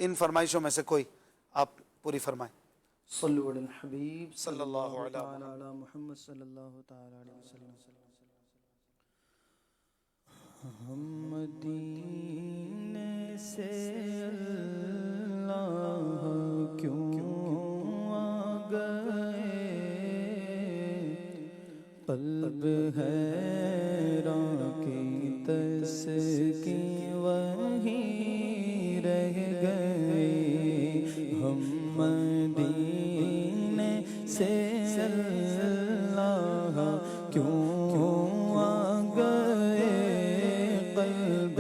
ان فرمائشوں میں سے کوئی آپ پوری فرمائیں۔ صلو علی الحبیب صلی اللہ علیہ تعالی علی محمد صلی اللہ تعالی علیہ وسلم۔ ہم مدینے سے اللہ کیوں آ گئے، قلب حیران کی تسکین وہیں رہ گئے۔ ہم مدینے سے اللہ کیوں آ گئے، قلب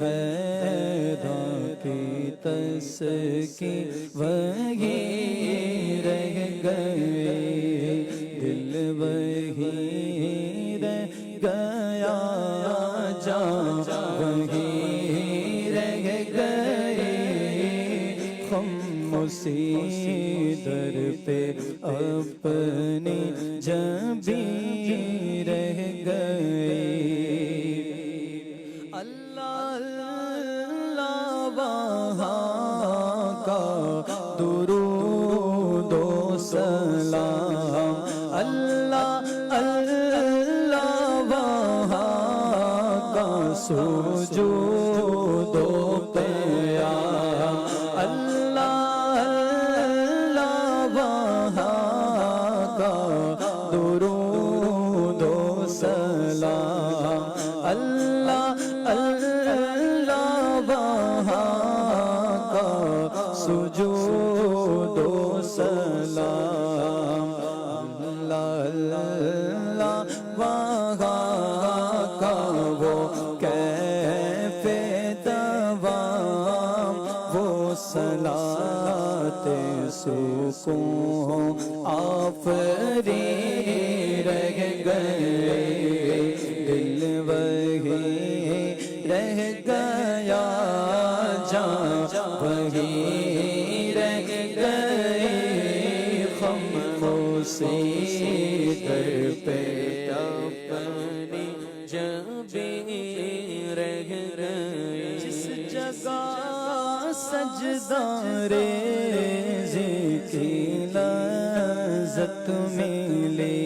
حیران کی تسکین وہیں رہ گئے، دل وہیں رہ گیا، جان وہیں رہ گئے، ہم اسی در پہ اپنی جبیں رہ گئے۔ اللہ اللہ وہاں کا درود و سلام، اللہ اللہ وہاں کا سجود و قیام، اللہ اللہ وہاں کا درود و سلام، اللہ اللہ وہاں کا سجود و سلام، اللہ اللہ وہاں کا وہ کیف دوام، وہ صلاۃ سکون آفری رہ گئے، دل وہیں رہ گیا، جان وہیں رہ گئے، ہم اسی در پہ اپنی جبیں رہ گئے۔ جس جگہ سجدہ ریزی کی لذت ملی،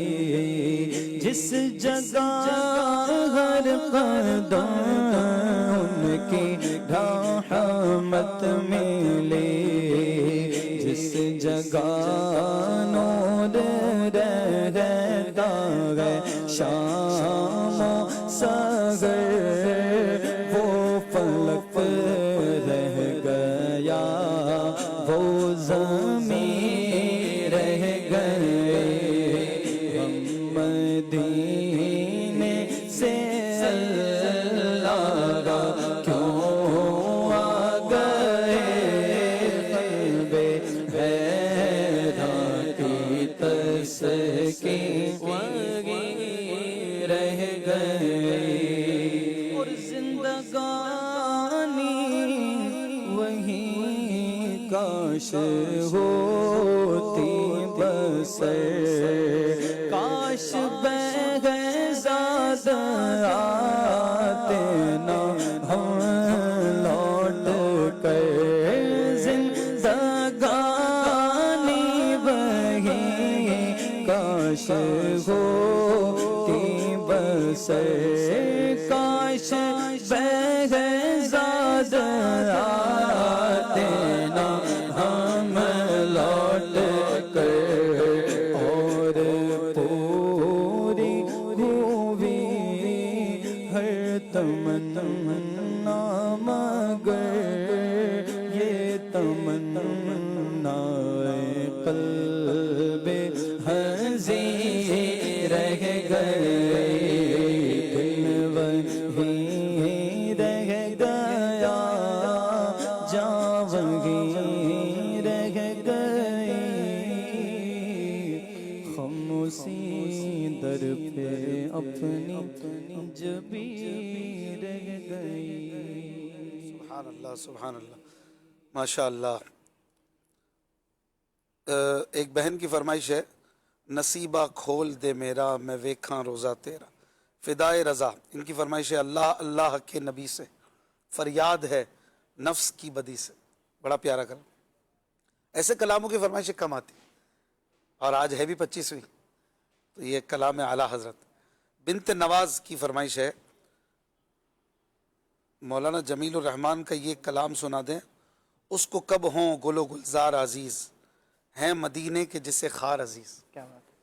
جس جگہ ہر قدم ان کی رحمت ملی، جس جگہ نور رہتا ہے شام و سحر، وہ فلک رہ گیا، وہ زمین رہ گئے، ہم مدینے سے اللہ کیوں آ گئے، قلب حیران کی تسکین وہیں رہ گئے، اور زندگانی وہیں کاش ہوتی بسر، کاش بہزاد آتے نہ ہم لوٹ کر، زندگانی وہیں کاش ہوتی بسر، کاش بہزاد آتے نہ ہم لوٹ کر، اور پوری ہوئی ہر تمنا مگر یہ تمنا قلب حزین رہ گئے، دل وہیں رہ گیا، جان وہیں رہ گئے، ہم اسی در پہ اپنی جبیں رہ گئے۔ سبحان اللہ سبحان اللہ، ماشاء اللہ۔ ایک بہن کی فرمائش ہے، نصیبہ کھول دے میرا میں ویکھاں روزہ تیرا، فدائے رضا۔ ان کی فرمائش ہے، اللہ اللہ کے نبی سے فریاد ہے نفس کی بدی سے۔ بڑا پیارا کلام. ایسے کلاموں کی فرمائشیں کم آتی اور آج ہے بھی 25ویں. تو یہ کلام اعلیٰ حضرت بنت نواز کی فرمائش ہے. مولانا جمیل الرحمان کا یہ کلام سنا دیں. اس کو کب ہوں گل و گلزار عزیز ہیں مدینے کے جسے خار عزیز. کیا بات ہے.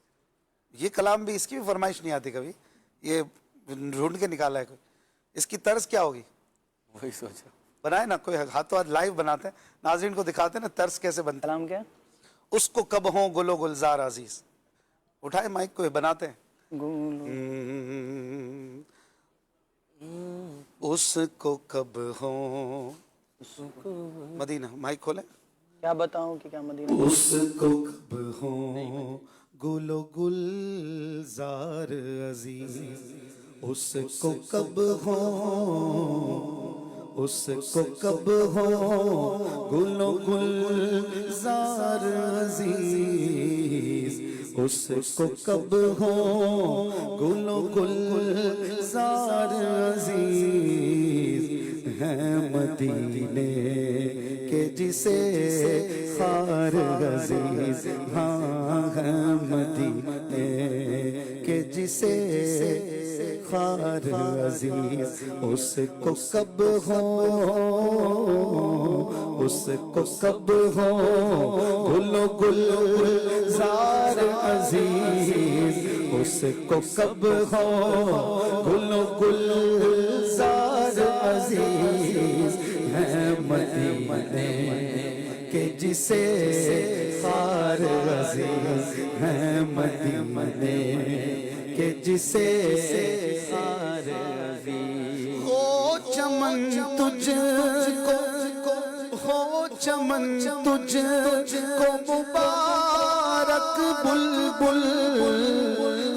یہ کلام بھی اس کی بھی فرمائش نہیں آتی کبھی, یہ ڈھونڈ کے نکالا ہے کوئی. اس کی طرز کیا ہوگی وہی سوچا. بنائے نا کوئی, ہاتھوں ہاتھ لائیو بناتے ہیں, ناظرین کو دکھاتے ہیں نا طرز کیسے بنتا ہے. کلام کیا؟ اس کو کب ہوں گل و گلزار عزیز. اٹھائے مائک کو, بناتے ہیں. اس کو کب ہوں مدینہ. مائک کھولیں. کیا بتاؤں کہ کیا مدینہ. اس کو کب ہوں گل و گلزار عزیز. اس کو کب ہوں, اس کو کب ہوں گل و گلزار عزیز. اس کو کب ہوں گل و گلزار عزیز. ہے مدینے کے جسے خار عزیز. ہاں ہے مدینے کے جسے خار عزیز. اس کو کب ہوں, اس کو کب ہوں گل و گلزار عزیز. اس کو کب ہوں گل و گلزار عزیز. ہے مدینے کے جسے خار عزیز. ہے مدینے کے جسے خار عزیز. ہو چمن تجھ کو, ہو چمن تجھ کو مبارک بلبل.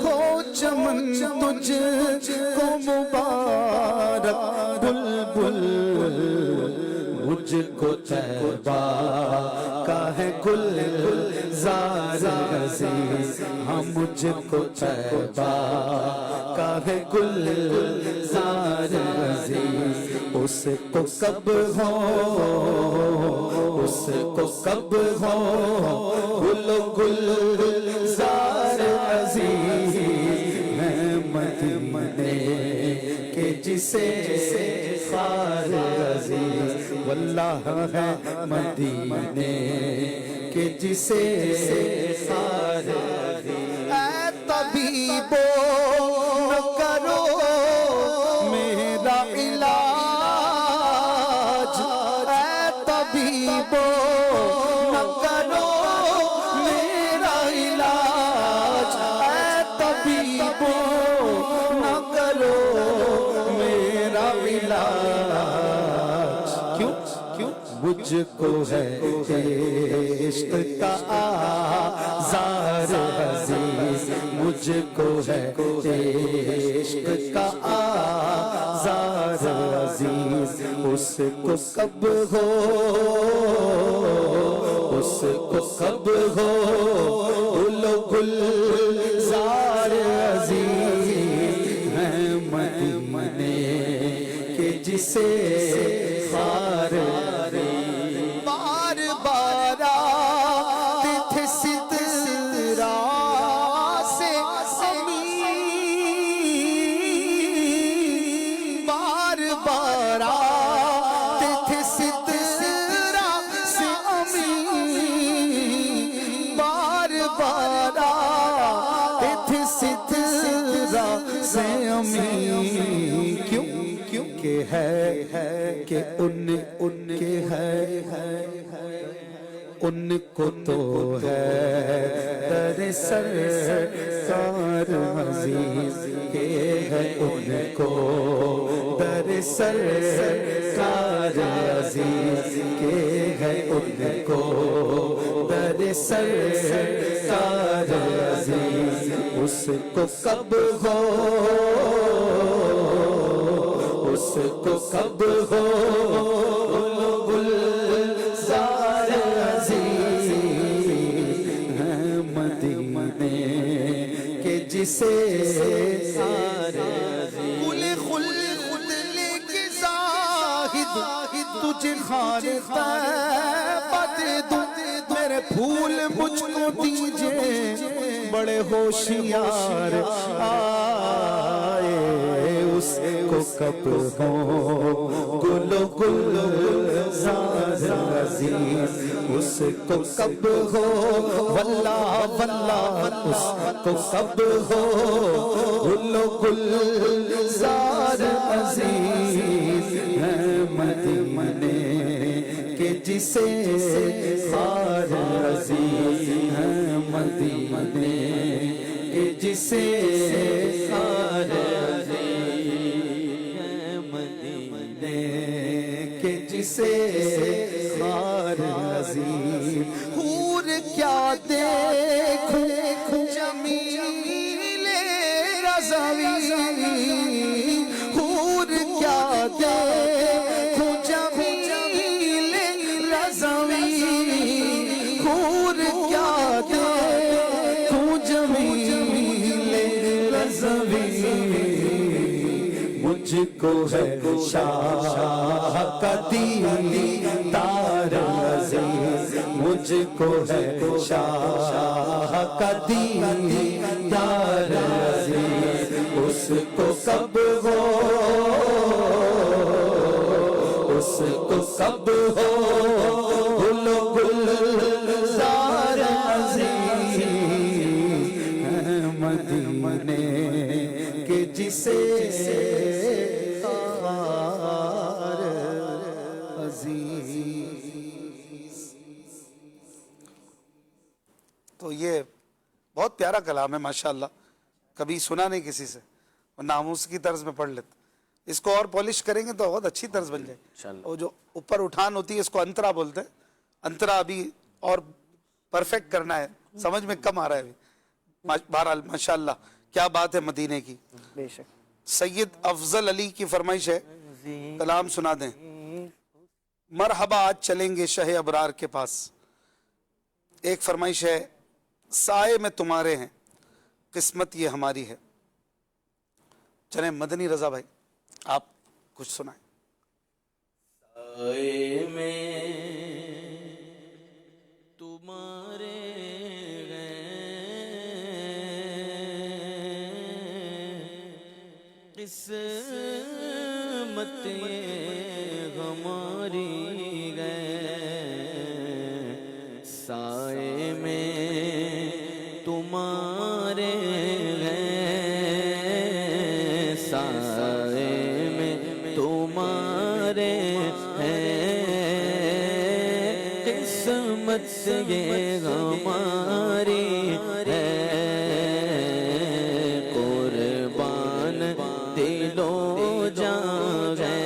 ہو چمن تجھ کو مبارک بلبل. مجھ کو طیبہ کا ہے گلزار عزیز. ہاں مجھ کو طیبہ کا ہے گلزار عزیز. اس کو کب ہو, اس کو کب ہو گل و گلزار عزیز. ہے مدینے کے جسے خار عزیز. واللہ ہے مدینے کے جسے خار عزیز. اے طبیبو نہ کرو میرا علاج. اے طبیبو نہ کرو میرا علاج. اے طبیبو نہ کرو میرا علاج. کیوں کیوں مجھ کو ہے عشق کا آزار عزیز. مجھ کو ہے عشق کا آزار عزیز. اس کو کب ہو, اس کو کب ہو گل و گلزار عزیز. ہے مدینے کے جسے خار عزیز. بار بار آتے تھے سترا سے امین. بار بار آتے تھے سترا سے امین. بار بار آتے تھے سترا سے امین. کیوں کیوں کہ ہے کہ ان کے ہے ان کو تو ہے در سرکار عزیز. کہ ہے ان کو در سرکار عزیز. کہ ہے ان کو در سرکار عزیز. اس کو کب ہو, اس کو کب ہو گلزار عزیز. ہے مدینے کے جسے خار عزیز. گل خلد لے کے زاہد تجھے خار پھول مجھ کو دیجئے بڑے ہوشیار آئے اس کو کب ہو گل و گلزار عزیز اس کو کب ہو واللہ واللہ اس کو کب ہو گل و گلزار عزیز ہے مدینے کہ جسے خار عزیز ہے مدینے کہ جسے خار عزیز ہے مدینے کہ جسے خار عزیز حور کیا دیکھوں جمیل رضوی حور کیا دیکھوں جمیل رضوی حور کیا دیکھوں جمیل رضوی مجھ کو ہے شاہ کا دیدار عزیز مجھ کو ہے شاہ کا دیدار عزیز اس کو کب ہو اس کو کب ہو گل و گلزار عزیز ہے مدینے کہ جسے خار عزیز. تو یہ بہت پیارا کلام ہے ماشاءاللہ، کبھی سنا نہیں کسی سے، ورنہ ہم اس کی طرز میں پڑھ لیتے. اس کو اور پالش کریں گے تو بہت اچھی طرز بن جائے. انشاءاللہ. اور جو اوپر اٹھان ہوتی ہے اس کو انترا بولتے ہیں. انترا ابھی اور پرفیکٹ کرنا ہے، سمجھ میں کم آ رہا ہے ابھی. بہرحال ماشاءاللہ کیا بات ہے مدینے کی. بے شک. سید افضل علی کی فرمائش ہے، کلام سنا دیں. مرحبا آج چلیں گے شہ ابرار کے پاس. ایک فرمائش ہے، سائے میں تمہارے ہیں قسمت یہ ہماری ہے. چلیں مدنی رضا بھائی آپ کچھ سنائیں. سائے میں تمہارے قسمت یہ ہماری گئے. سائے میں تمہارے ہیں سائے میں تمہارے ہیں قسمت یہ ہماری ہے. قربان دلوں جان ہے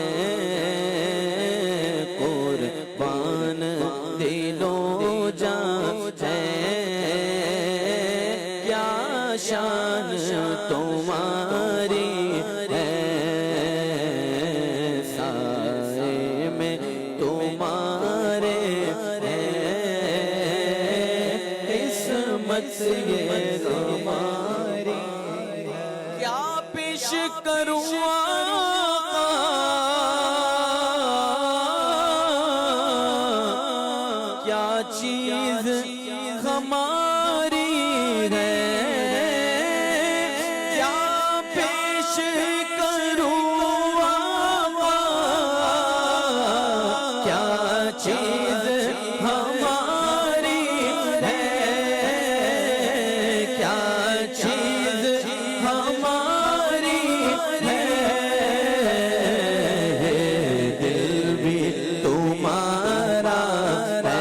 قربان دلوں جان ہے. کیا شان تمہاری ہے سائے میں تمہارے ہیں قسمت یہ ہماری. کیا پیش کروں آقا کیا چیز ہماری ہے. کیا پیش کروں آقا کیا چیز ہماری ہے. کیا چیز ہماری ہے. دل بھی تمہارا ہے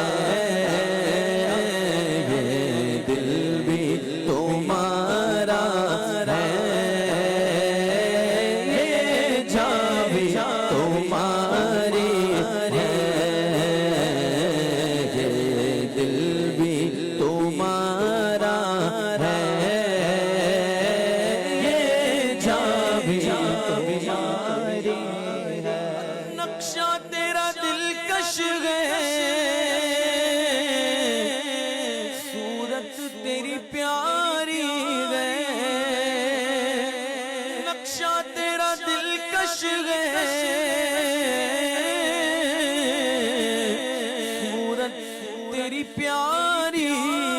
تیری پیاری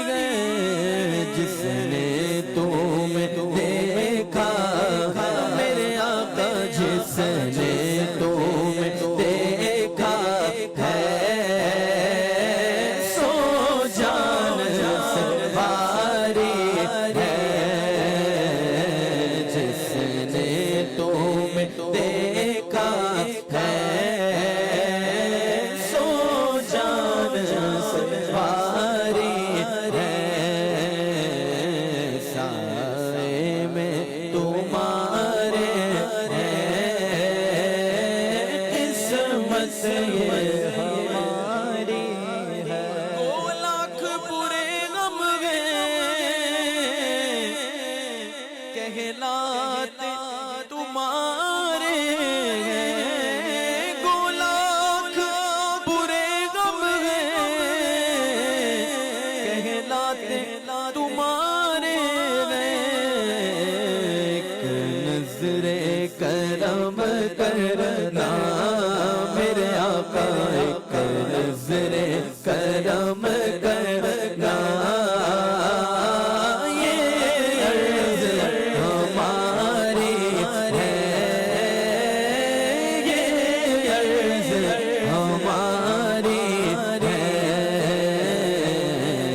ہے جس نے تمہیں دیکھا میرے آقا جس نے تمہیں دیکھا ہے سو جان سے باری ہے جس نے تمہیں دیکھا ہے سو جان سے باری ہے سائے میں تمہارے ہے قسمت یہ ہماری ہے دو لاکھ برے غم ہیں کہلاتے تمہارے ہیں دو لاکھ برے غم ہیں کہلاتے تمہارے ہیں ایک نظر کرم کرنا میرے آقا ایک نظر کرم کرنا یہ عرض ہماری ہے یہ عرض ہماری ہے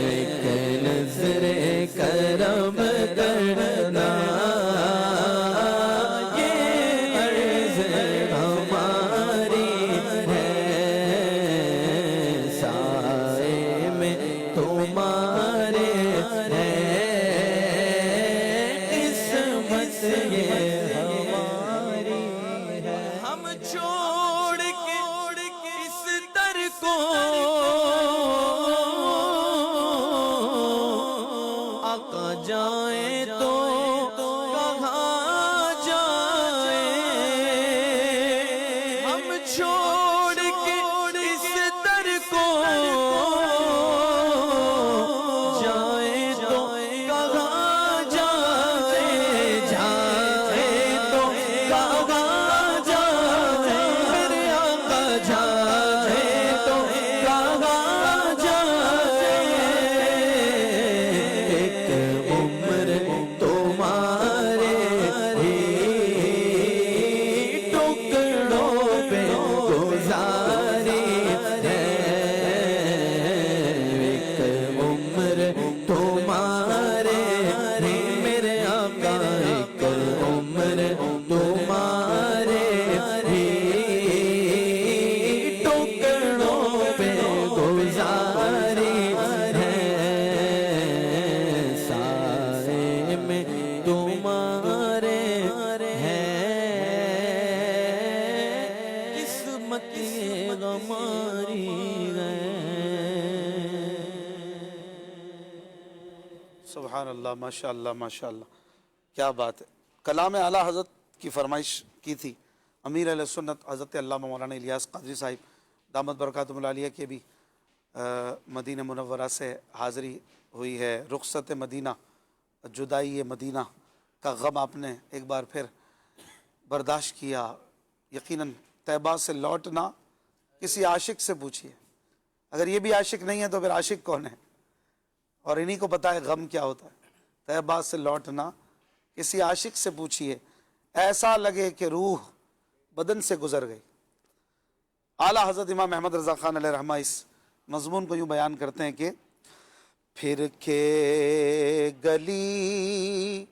ایک نظر کرم کرنا یہ عرض ہماری ہے سائے میں تمہارے ہے قسمت یہ ہماری ہے ہم چھوڑ کے اس در کو آقا جائیں تو کہاں جائیں ہم چھوڑ کے اس در کو جائیں تو کہاں جائیں جائیں تو کہاں جائیں میرے آقا جائیں تو کہاں جائیں ایک عمر تمہارے ہی ٹکڑوں پہ گزاری ہے ایک عمر تمہارے ہی میرے آقا ایک عمر تمہارے ہی ٹکڑوں پہ گزاری ہے سائے میں تمہارے ہے قسمت یہ ہماری ہے سبحان اللہ ماشاء اللہ ماشاء اللہ کیا بات ہے کلام اعلیٰ حضرت کی فرمائش کی تھی امیر اہل سنت حضرت علامہ مولانا الیاس قادری صاحب دامت برکاتہم العالیہ کے بھی مدینہ منورہ سے حاضری ہوئی ہے رخصت مدینہ جدائی مدینہ کا غم آپ نے ایک بار پھر برداشت کیا یقیناً طیبہ سے لوٹنا کسی عاشق سے پوچھیے اگر یہ بھی عاشق نہیں ہے تو پھر عاشق کون ہے اور انہی کو پتہ ہے غم کیا ہوتا ہے طیبہ سے لوٹنا کسی عاشق سے پوچھیے ایسا لگے کہ روح بدن سے گزر گئی اعلیٰ حضرت امام احمد رضا خان علیہ رحمہ اس مضمون کو یوں بیان کرتے ہیں کہ پھر کے گلی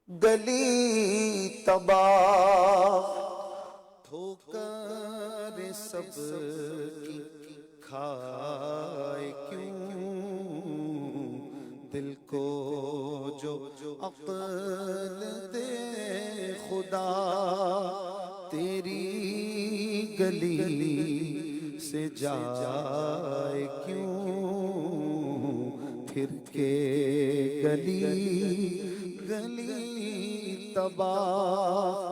گلی تباہ ٹھوکر سب کی کھائے کیوں دل کو جو عقل دے خدا تیری گلی سے جائے کیوں پھر کے گلی گلی تباہ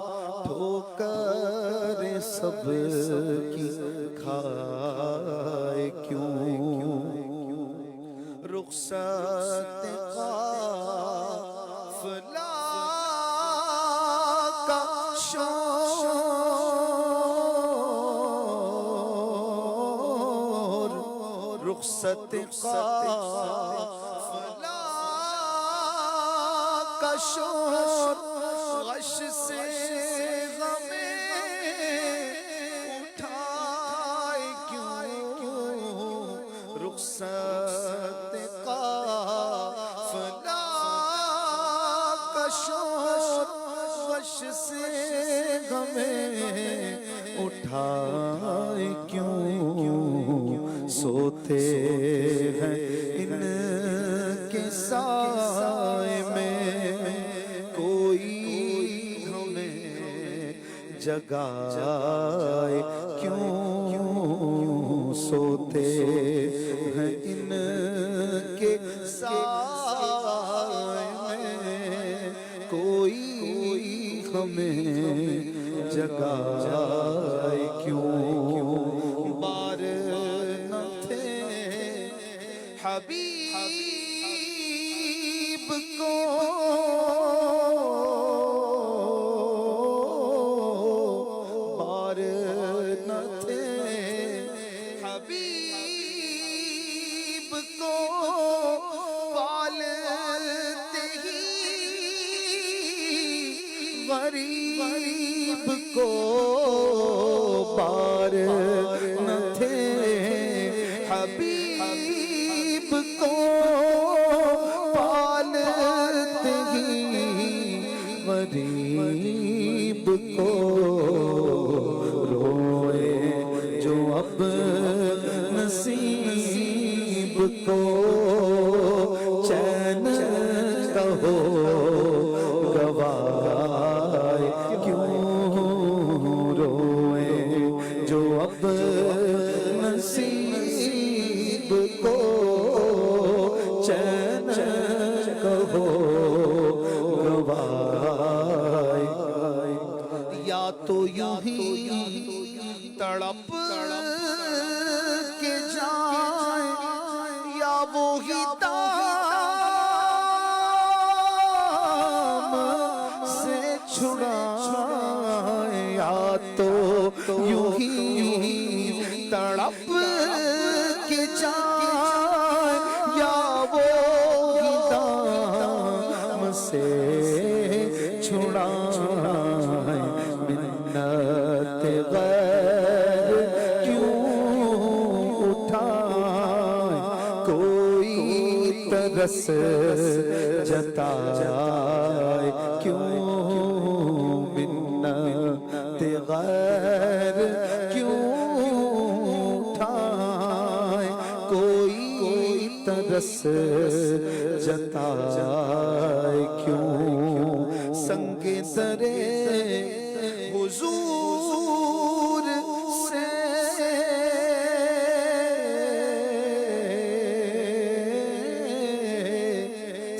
ٹھوکر سب کی کھائے کیوں رخصت قافلہ کا شور رخصت رخصت قافلہ کا شور غش سے غم اٹھائے کیوں رخصت قافلہ کا شور غش سے غم اٹھائے کیوں سوتے ہیں ان کے سائے میں کوئی ہمیں جگائے کیوں سوتے ہیں ان کے سائے میں کوئی ہمیں جگائے کیوں بار نہ تھے حبیب کو بار نہ تھے حبیب کو پالتے ہی غریب کو بار نہ تھے حبیب کو پالتے ہی غریب کو روئے جو اب نصیب کو چین کا ہو گوائے کیوں روئے جو اب نصیب کو چین کا ہو گوائے یا تو یوں ہی تڑپ کے جائیں یا وہی دام سے چھڑائیں یا تو یوں ہی تڑپ کے جائیں یا وہی دام سے چھڑائیں منت غیر کیوں اٹھائیں کوئی ترس جتائے کیوں منت غیر کیوں اٹھائیں کوئی ترس جتائے کیوں سنگ درے حضور سے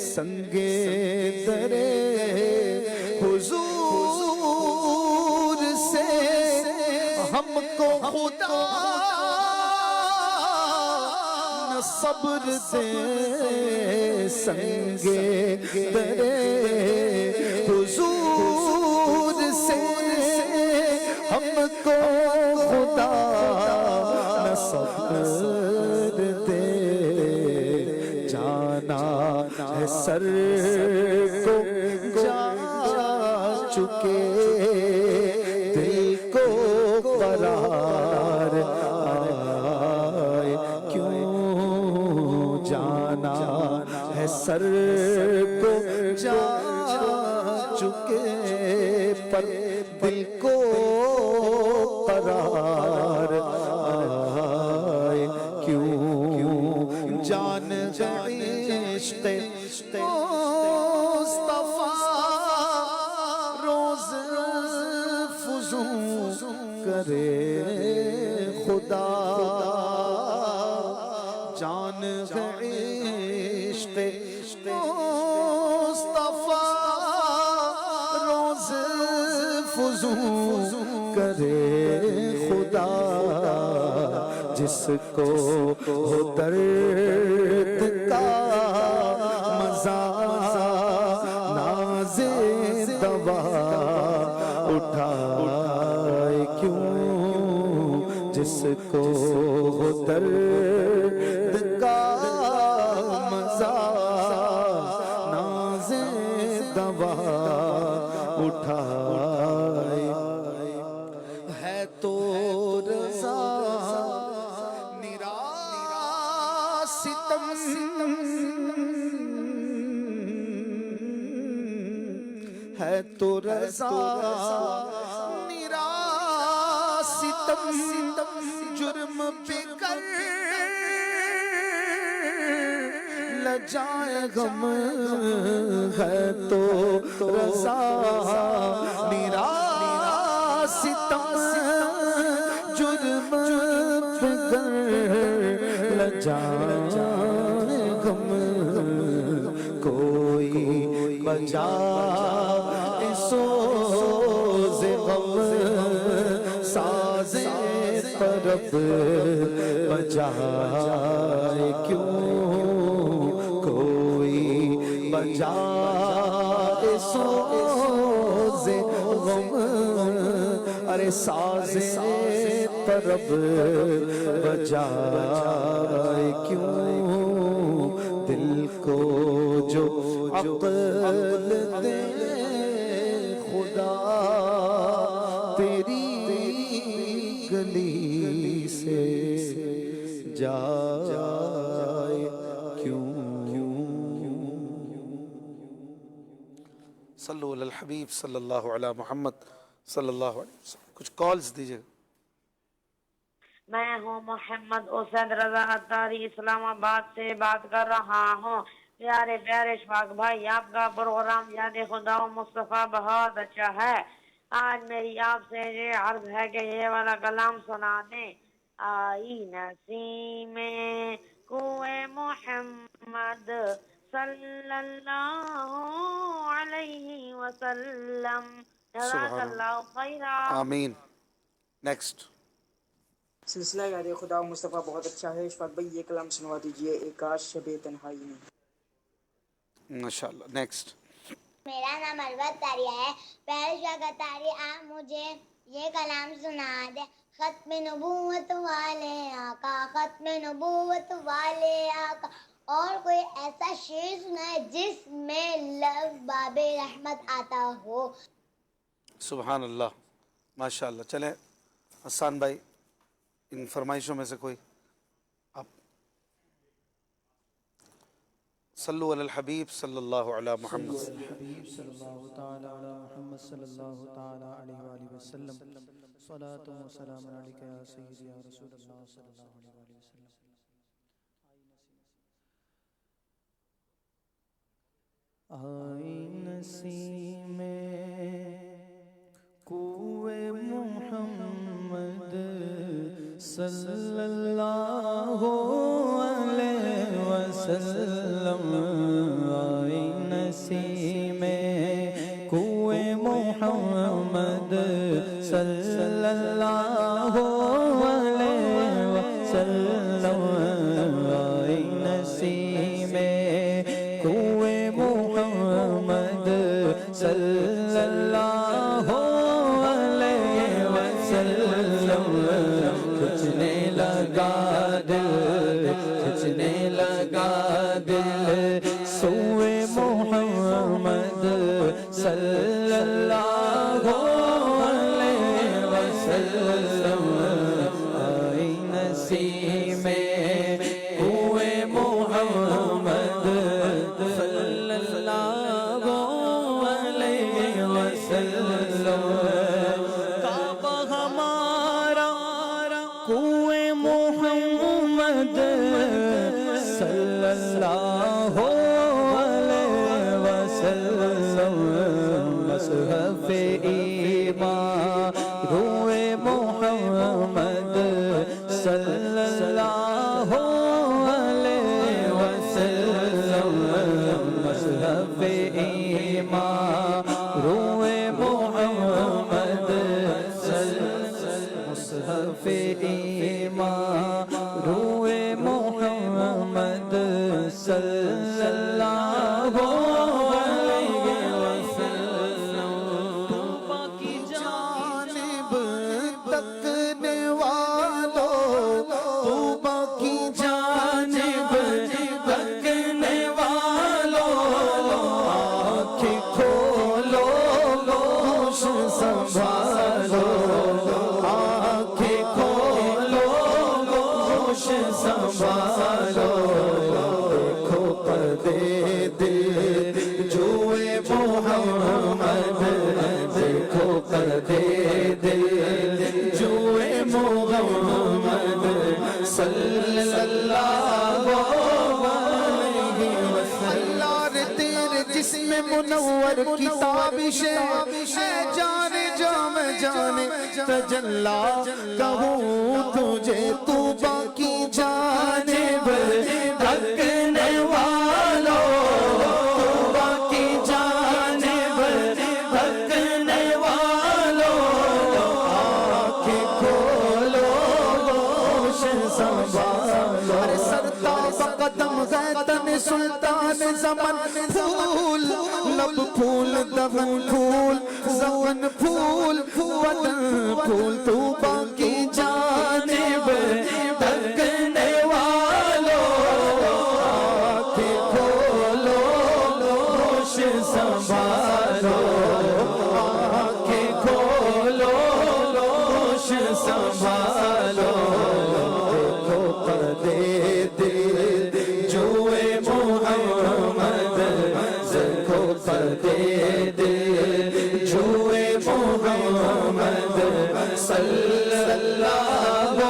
سنگ درے حضور سے ہم کو خدا نہ صبر دے سنگ درے حضور سے ہم کو خدا نہ صبر دے جانا ہے سر کو جا چکے دل کو قرار آئے کیوں جانا ہے سر کو جا چکے پر دل کو قرار آئے کیوں جان عشق مصطفیٰ روز فزوں کرے خدا جان عشق مصطفیٰ روز فزوں کرے خدا جس کو ہو درد کا مزہ ناز دوا اٹھائے کیوں جس کو ہو درد ستم ہے تو رضا میرا ستم جرم پہ کر لجائے غم ہے تو رضا میرا ستم جرم پہ کر لجائے غم کوئی بجا سوز غم ساز طرب بجائے کیوں کوئی بجائے سوز غم ارے ساز طرب بجائے کیوں دل کو جو عقل دے خدا تیری گلی سے جائے کیوں صلو علی الحبیب صلی اللہ علی محمد صلی اللہ علیہ وسلم. کچھ کالز دیجئے. میں ہوں محمد اسد رضا اتاری اسلام آباد سے بات کر رہا ہوں. پیارے پیارے اشفاق بھائی آپ کا پروگرام یاد خدا و مصطفیٰ بہت اچھا ہے. آج میری آپ سے یہ عرض ہے کہ یہ والا کلام سنا دیں. آئی نسیم کوئے محمد صلی اللہ علیہ وسلم. جزاک اللہ خیرہ. آمین. نیکسٹ. سلسلہ یاد خدا و مصطفیٰ بہت اچھا ہے. اشفاق بھائی یہ کلام سنوا دیجئے ایک آج شب تنہائی میں. ماشاءاللہ. نیکسٹ. میرا نام البت تاریہ ہے. پہلے شاہ تاری آپ مجھے یہ کلام سنا دیں. ختم نبوت والے آقا ختم نبوت والے آقا. اور کوئی ایسا شعر سنائے جس میں لفظ باب رحمت آتا ہو. سبحان اللہ. ماشاءاللہ. چلیں حسان بھائی ان فرمائشوں میں سے کوئی آپ. صلو علی الحبیب صلی اللہ علی محمد. الحبیب صلی اللہ تعالی علی محمد صلی اللہ تعالی علیہ وآلہ وسلم. صلاۃ و سلام علیک یا سیدی یا رسول اللہ صلی اللہ علیہ وآلہ وسلم. آئی نسیم کوئے محمد صلی اللہ علیہ وسلم. آئی نسیم کوئے محمد صلی اللہ علیہ وسلم. آئی نسیم کوئے محمد صلی اللہ علیہ وسلم. کھچنے لگا دل کھچنے لگا دل سوئے محمد صلی اللہ علیہ وسلم. آئی نسیم کوئے محمد صلی اللہ علیہ وسلم. کعبہ ہمارا کوئے محمد صلی اللہ علیہ وسلم. مصحف ایمان روئے محمد صلی اللہ علیہ وسلم. مصحف ایمان روئے محمد مصحف ایمان روئے محمد صلی اللہ علیہ وسلم. توبہ کی جانب تکنے والوں توبہ کی جانب تکنے والوں آنکھیں کھولو گوش سنبھالو. آنکھیں کھولو گوش سنبھالو. منور کی تابش اے جان جا میں جانے تجلا کہوں تجھے تو باقی جانب رکھنے والوں تو باقی جانب رکھنے والوں آنکھیں کھولو ہوش سنبھالو ارے سرتاب قدم ہے تن سلطان زمن پھول لب پھول دہن پھول زبان پھول بدن پھول تو باقی جانب رکھنے والوں آنکھیں کھولو ہوش سنبھالو آنکھیں کھولو ہوش سنبھالو دیکھو پردے دل جوئے محمد دیکھو پردے دل جوئے محمد صلی اللہ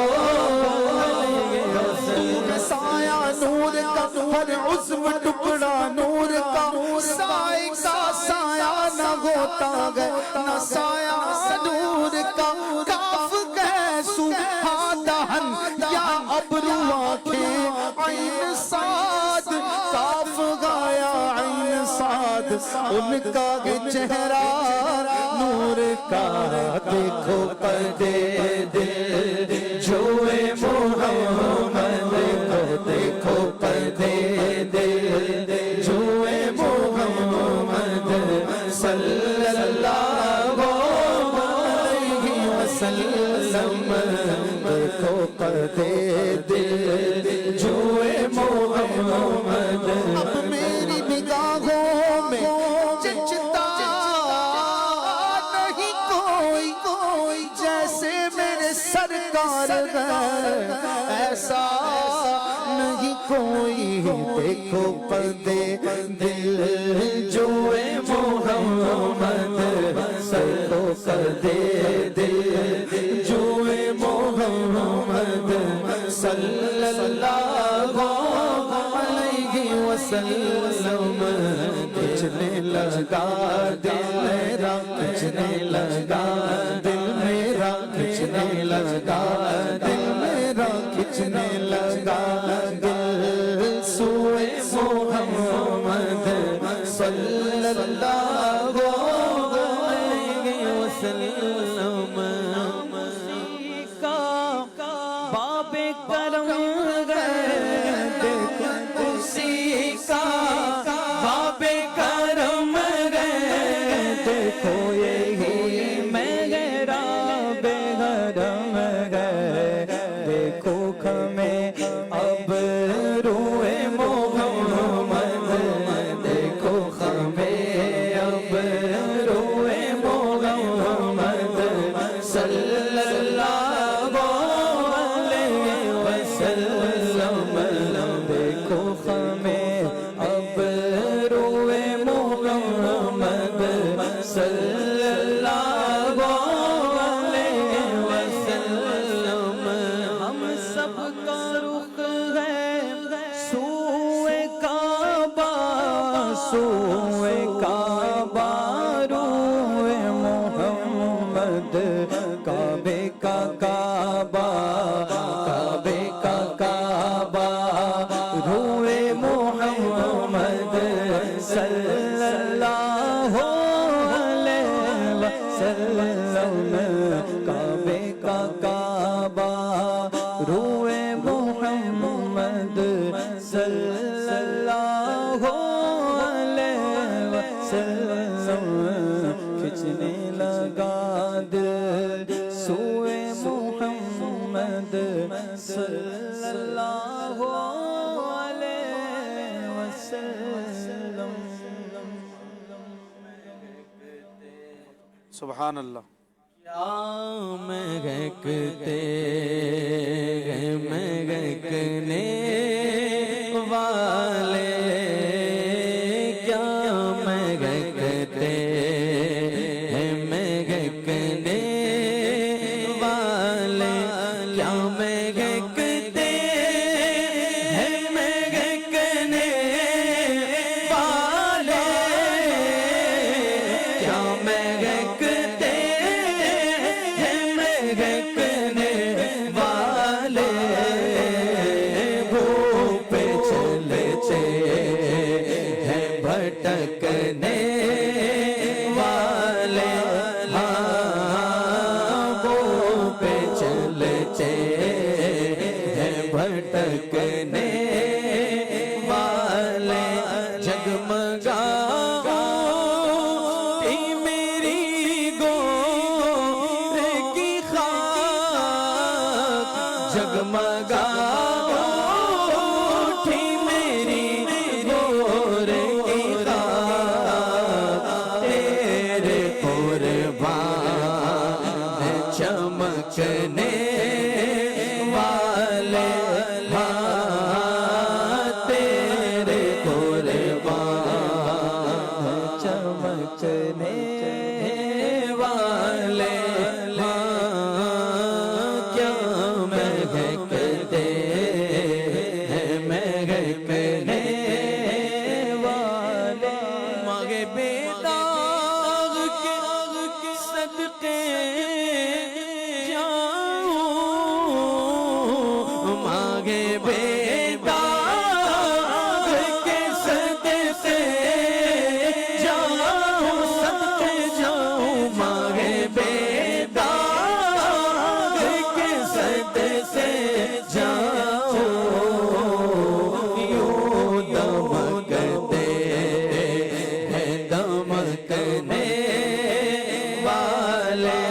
علیہ وسلم سایہ نور کا ہر عضو ٹکڑا نور کا سائے کا سایہ نہ ہوتا گئے نہ سایہ نور کا کاف گیسو ہادہن یا ابرو آنکھیں عین ساد کاف گایا عین ساد ان کا چہرہ نور کا دیکھو پردے دل جوئے محمد کو دیکھو پردے دل جوئے محمد صلی اللہ علیہ وسلم دیکھو پردے دل جوئے محمد اب میری نگاہوں میں چچتا نہیں کوئی جیسے میرے سرکار ہے ایسا نہیں کوئی دیکھو پردے دل جوئے محمد دیکھو پردے دل جوئے محمد صلی اللہ علیہ وسلم کھچنے لگا دل میرا کھچنے لگا دل میرا کھچنے لگا دل میرا کھچنے لگا دل سوئے محمد صلی اللہ علیہ وسلم کا باب کرم گئے اسی کا باب کرم گئے دیکھو یہی میرا بے حرم گئے دیکھو ہمیں اب روئے محمد دیکھو ہمیں اب روئے محمد صلی اللہ علیہ وسلم دیکھو ہمیں اب روئے محمد صلی اللہ علیہ وسلم ہم سب کا رخ ہے سوئے کعبہ سوئے کعبہ روئے محمد کعبے کا کعبہ کعبے کا کعبہ روئے محمد صلی اللہ علیہ وسلم کعبے کا کعبہ روئے محمد صلی اللہ علیہ وسلم کھچنے لگا دل سوئے محمد صلی اللہ علیہ وسلم سبحان اللہ. کیا مہکتے مہکنے والے کیا مہکتے مہکنے والے کیا مہکتے مہکنے والے گھکنے والے مانگے بیداغ کے صدقے جاؤں مانگے بیداغ کے صدقے جاؤں صدقے جاؤں مانگے بیداغ کے صدقے جاؤں یوں دمکتے ہیں دمکنے والے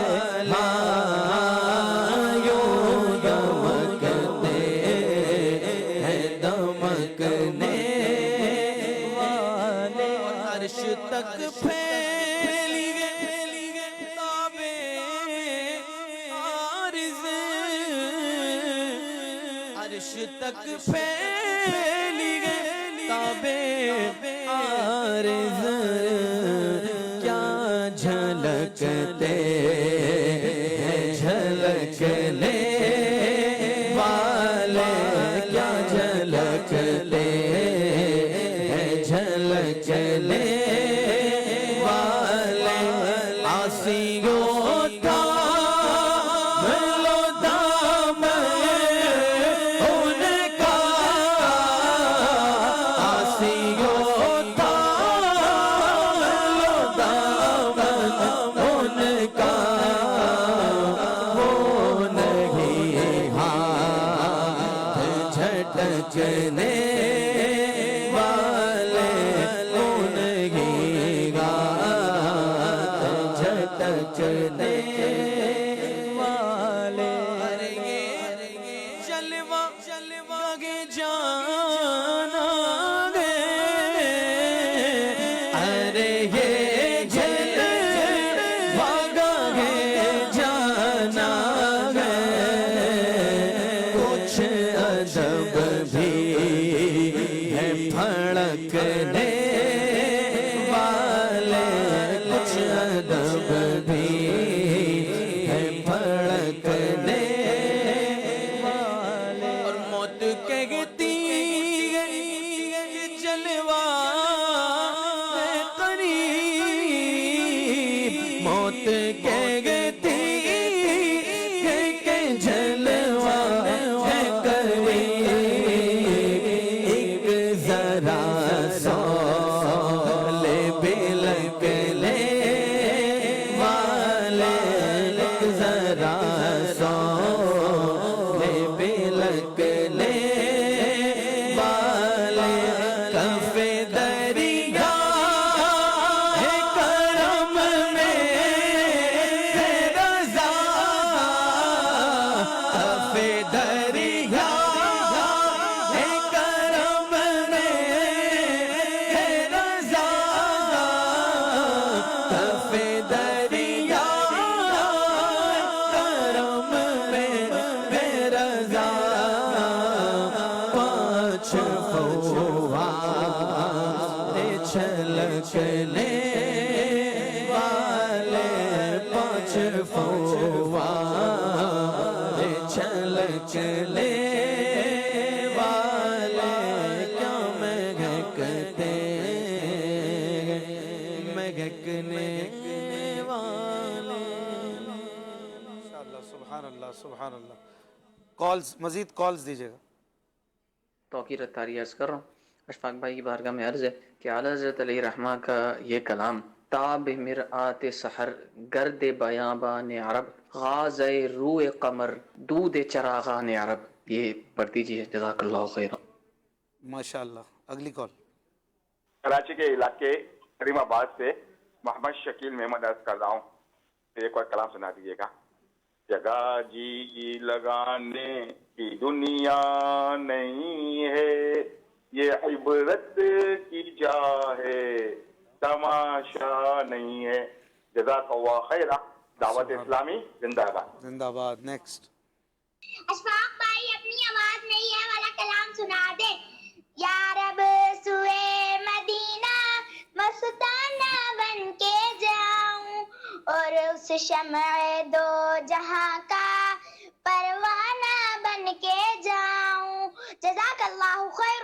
ہاں یوں دمکتے ہیں دمکنے والے عرش تک پھیلی گئے تابے عارض عرش تک پھیلی گئے تابے عارض کیا جھلکتے ہیں جھلکنے والے کیا جھلکتے ہیں جھلکنے والے آسیوں کا ملو دام ان کا آسیوں کا ملو دام ان کا وہ نہیں ہاتھ جھٹکنے والے وہ نہیں ہاتھ جھٹکنے والے جلوہ گے جانا گے ارے یہ جلوہ گے جانا گے کچھ ادب بھی ہے پھڑکنے والے کچھ ادب بھی ہے پھڑکنے والے اور موت کہتی ہے یہ جلوہ ہے قریب موت کہتی ہے کہ جلوہ ہے قریب ایک ذرا سولے بلکنے والے ایک ذرا سولے بلکنے والے کف دریا ہے کرم میں ہے رضا کف دریا ہے کرم میں ہے رضا کف دریا کرم میں ہے رضا پانچ فوارے چھلکنے والے پانچ فوارے چھلکنے والے کیا مہکتے مہکنے والے ماشاءاللہ سبحان اللہ سبحان اللہ. کالز مزید کالز دیجیے گا. توقیر اتاری عرض کر رہا ہوں. اشفاق بھائی کی بارگاہ میں عرض ہے کہ اعلیٰ حضرت علیہ رحمہ کا یہ کلام تاب مرآت سحر گرد بیابان عرب غاز روح قمر دود چراغان عرب یہ پڑھ دیجیے جزاک اللہ خیر. ماشاءاللہ. اگلی کال. کراچی کے علاقے کریم آباد سے محمد شکیل محمد عرض کر رہا ہوں. ایک اور کلام سنا دیجیے گا. جگہ جی لگانے کی دنیا نہیں ہے یہ عبرت کی جا ہے تماشا نہیں ہے. جزاک اللہ خیر. دعوت اسلامی زندہ باد. زندہ باد. نیکسٹ. اشفاق بھائی اپنی آواز نہیں ہے والا کلام سنا دے. یا رب سوئے مدینہ مستانہ بن کے جاؤں اور اس شمع دو جہاں کا پروانہ بن کے جاؤں. جزاک اللہ خیر.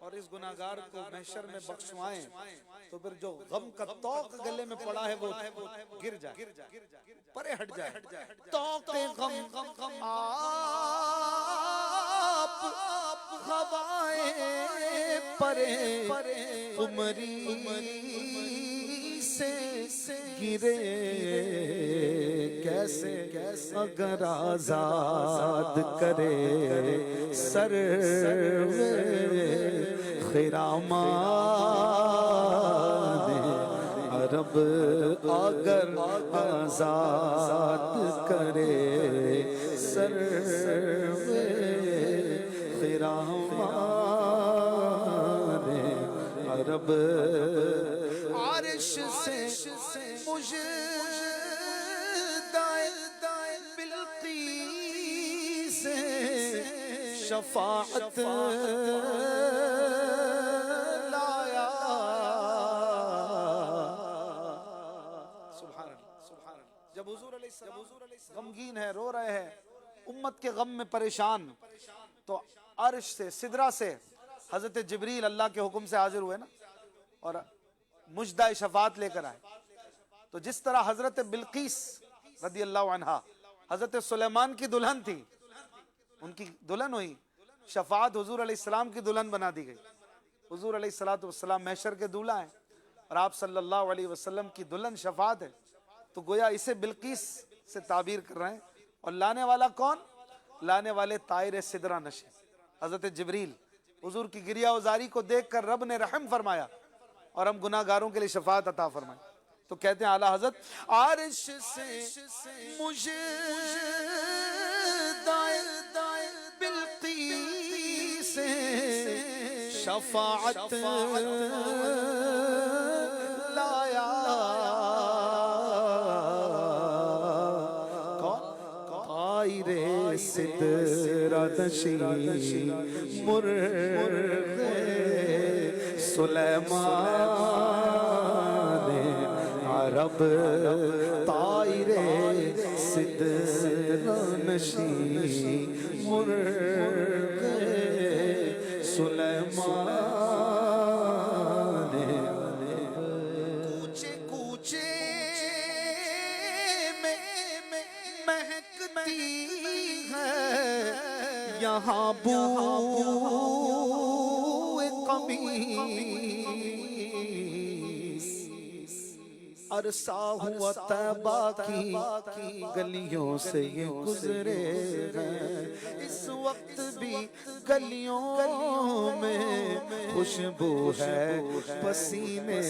اور اس گناہگار کو محشر میں بخشوائیں تو پھر جو غم کا توق گلے میں پڑا ہے وہ گر جائے، پرے ہٹ جائے۔ توق غم آپ ہوائیں پرے عمری سے گرے، کیسے اگر آزاد کرے سر خرامان عرب، اگر آزاد کرے سر خرامان عرب، عرش سے مجھے بلقیس سے شفاعت لایا۔ سبحان اللہ۔ جب حضور علیہ السلام غمگین ہے، رو رہے ہیں، امت کے غم میں پریشان، تو عرش سے، سدرہ سے حضرت جبریل اللہ کے حکم سے حاضر ہوئے نا، اور مجدہ شفاعت لے کر آئے۔ تو جس طرح حضرت بلقیس رضی اللہ عنہا حضرت سلیمان کی دلہن تھی، ان کی دلہن ہوئی، شفاعت حضور علیہ السلام کی دلہن بنا دی گئی۔ حضور علیہ السلام محشر کے دولہا ہیں، اور آپ صلی اللہ علیہ وسلم کی دلہن شفاعت ہے، تو گویا اسے بلقیس سے تعبیر کر رہے ہیں۔ اور لانے والا کون؟ لانے والے طائر سدرہ نشین حضرت جبریل۔ حضور کی گریہ وزاری کو دیکھ کر رب نے رحم فرمایا اور ہم گناہ گاروں کے لیے شفاعت عطا فرمائے۔ تو کہتے ہیں اعلیٰ حضرت، عرش سے مجھے بلقیس سے شفاعت لایا۔ طائر سدرہ نشین مرغ سلیمان عرب، طائر سدرہ نشین مرغ سلیمان، کوچے کوچے میں مہکتی ہے یہاں بو قمیص، عرصہ ہوا طیبہ کی گلیوں سے یہ گزرے ہیں، اس وقت بھی گلیوں میں خوشبو ہے پسینے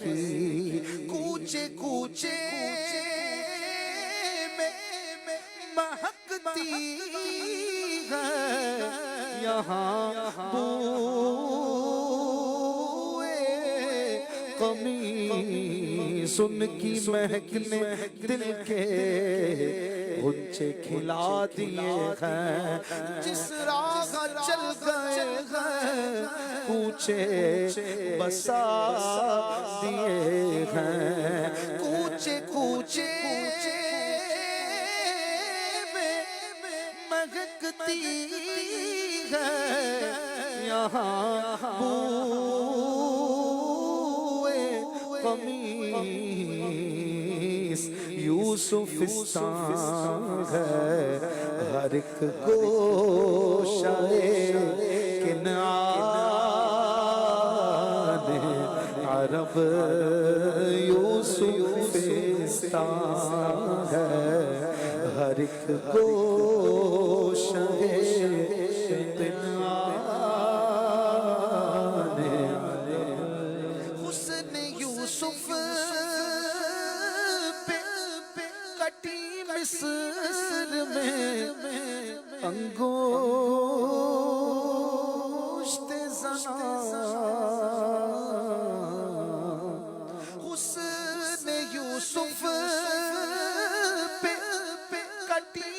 کی، کوچے کوچے میں مہکتی ہے یہاں قمیص، ان کی مہک نے دل کے غنچے کھلا دیے ہیں، جس راہ چل گئے ہیں کوچے بسا دیے ہیں، کوچے کوچے میں مہکتی ہے یہاں قمیص، یوسفستان ہے ہر ایک گوشہ کنعان عرب، یوسفستان ہے ہر ایک گوشہ کنعان، حسن یوسف مصر میں انگشت زنا، حسن یوسف پہ کٹی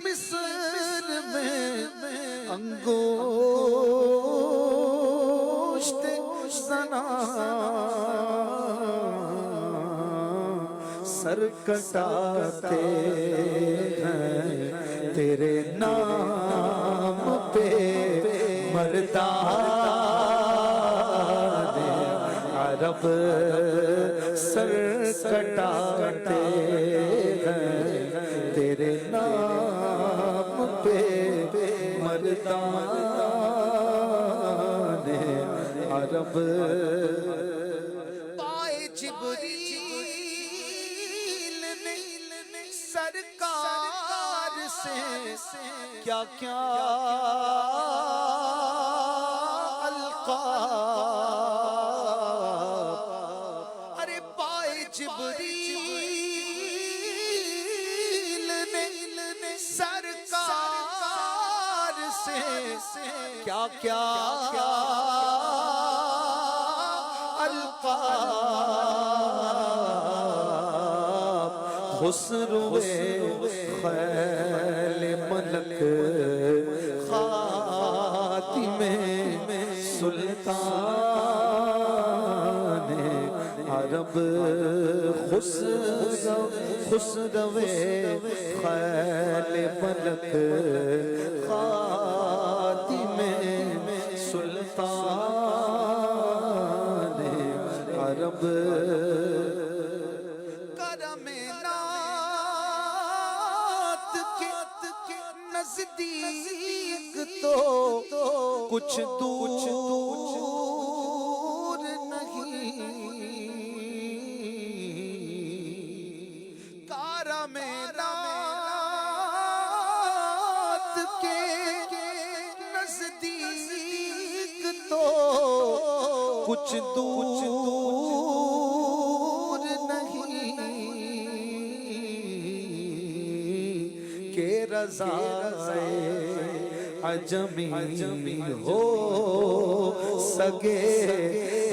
مصر میں انگشت زنا، سر کٹاتے ہیں تیرے نام پہ مردان عرب سر کٹاتے ہیں تیرے نام پہ مردان عرب پائے جبریل نے سرکار سے کیا کیا القاب، ارے پائے جبریل نے سرکار سے کیا کیا القاب، خسروے خیل ملک خاتم سلطان عرب، خسروے خیل ملک خاتم سلطان عرب، کرم نات کے نزدیک تو کچھ دور نہیں، کرم نات کے نزدیک تو کچھ دور نہیں، کہ رضائے عجمی ہو سگے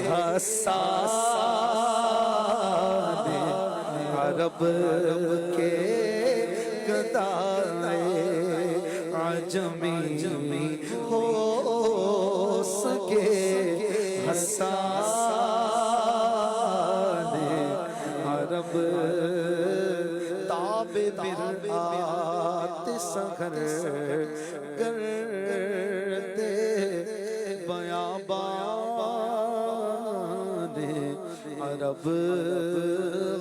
حسان عرب کے گدائے عجمی ہو سگے حسان عرب، تاب مرآت سغر گردے بیابان عرب،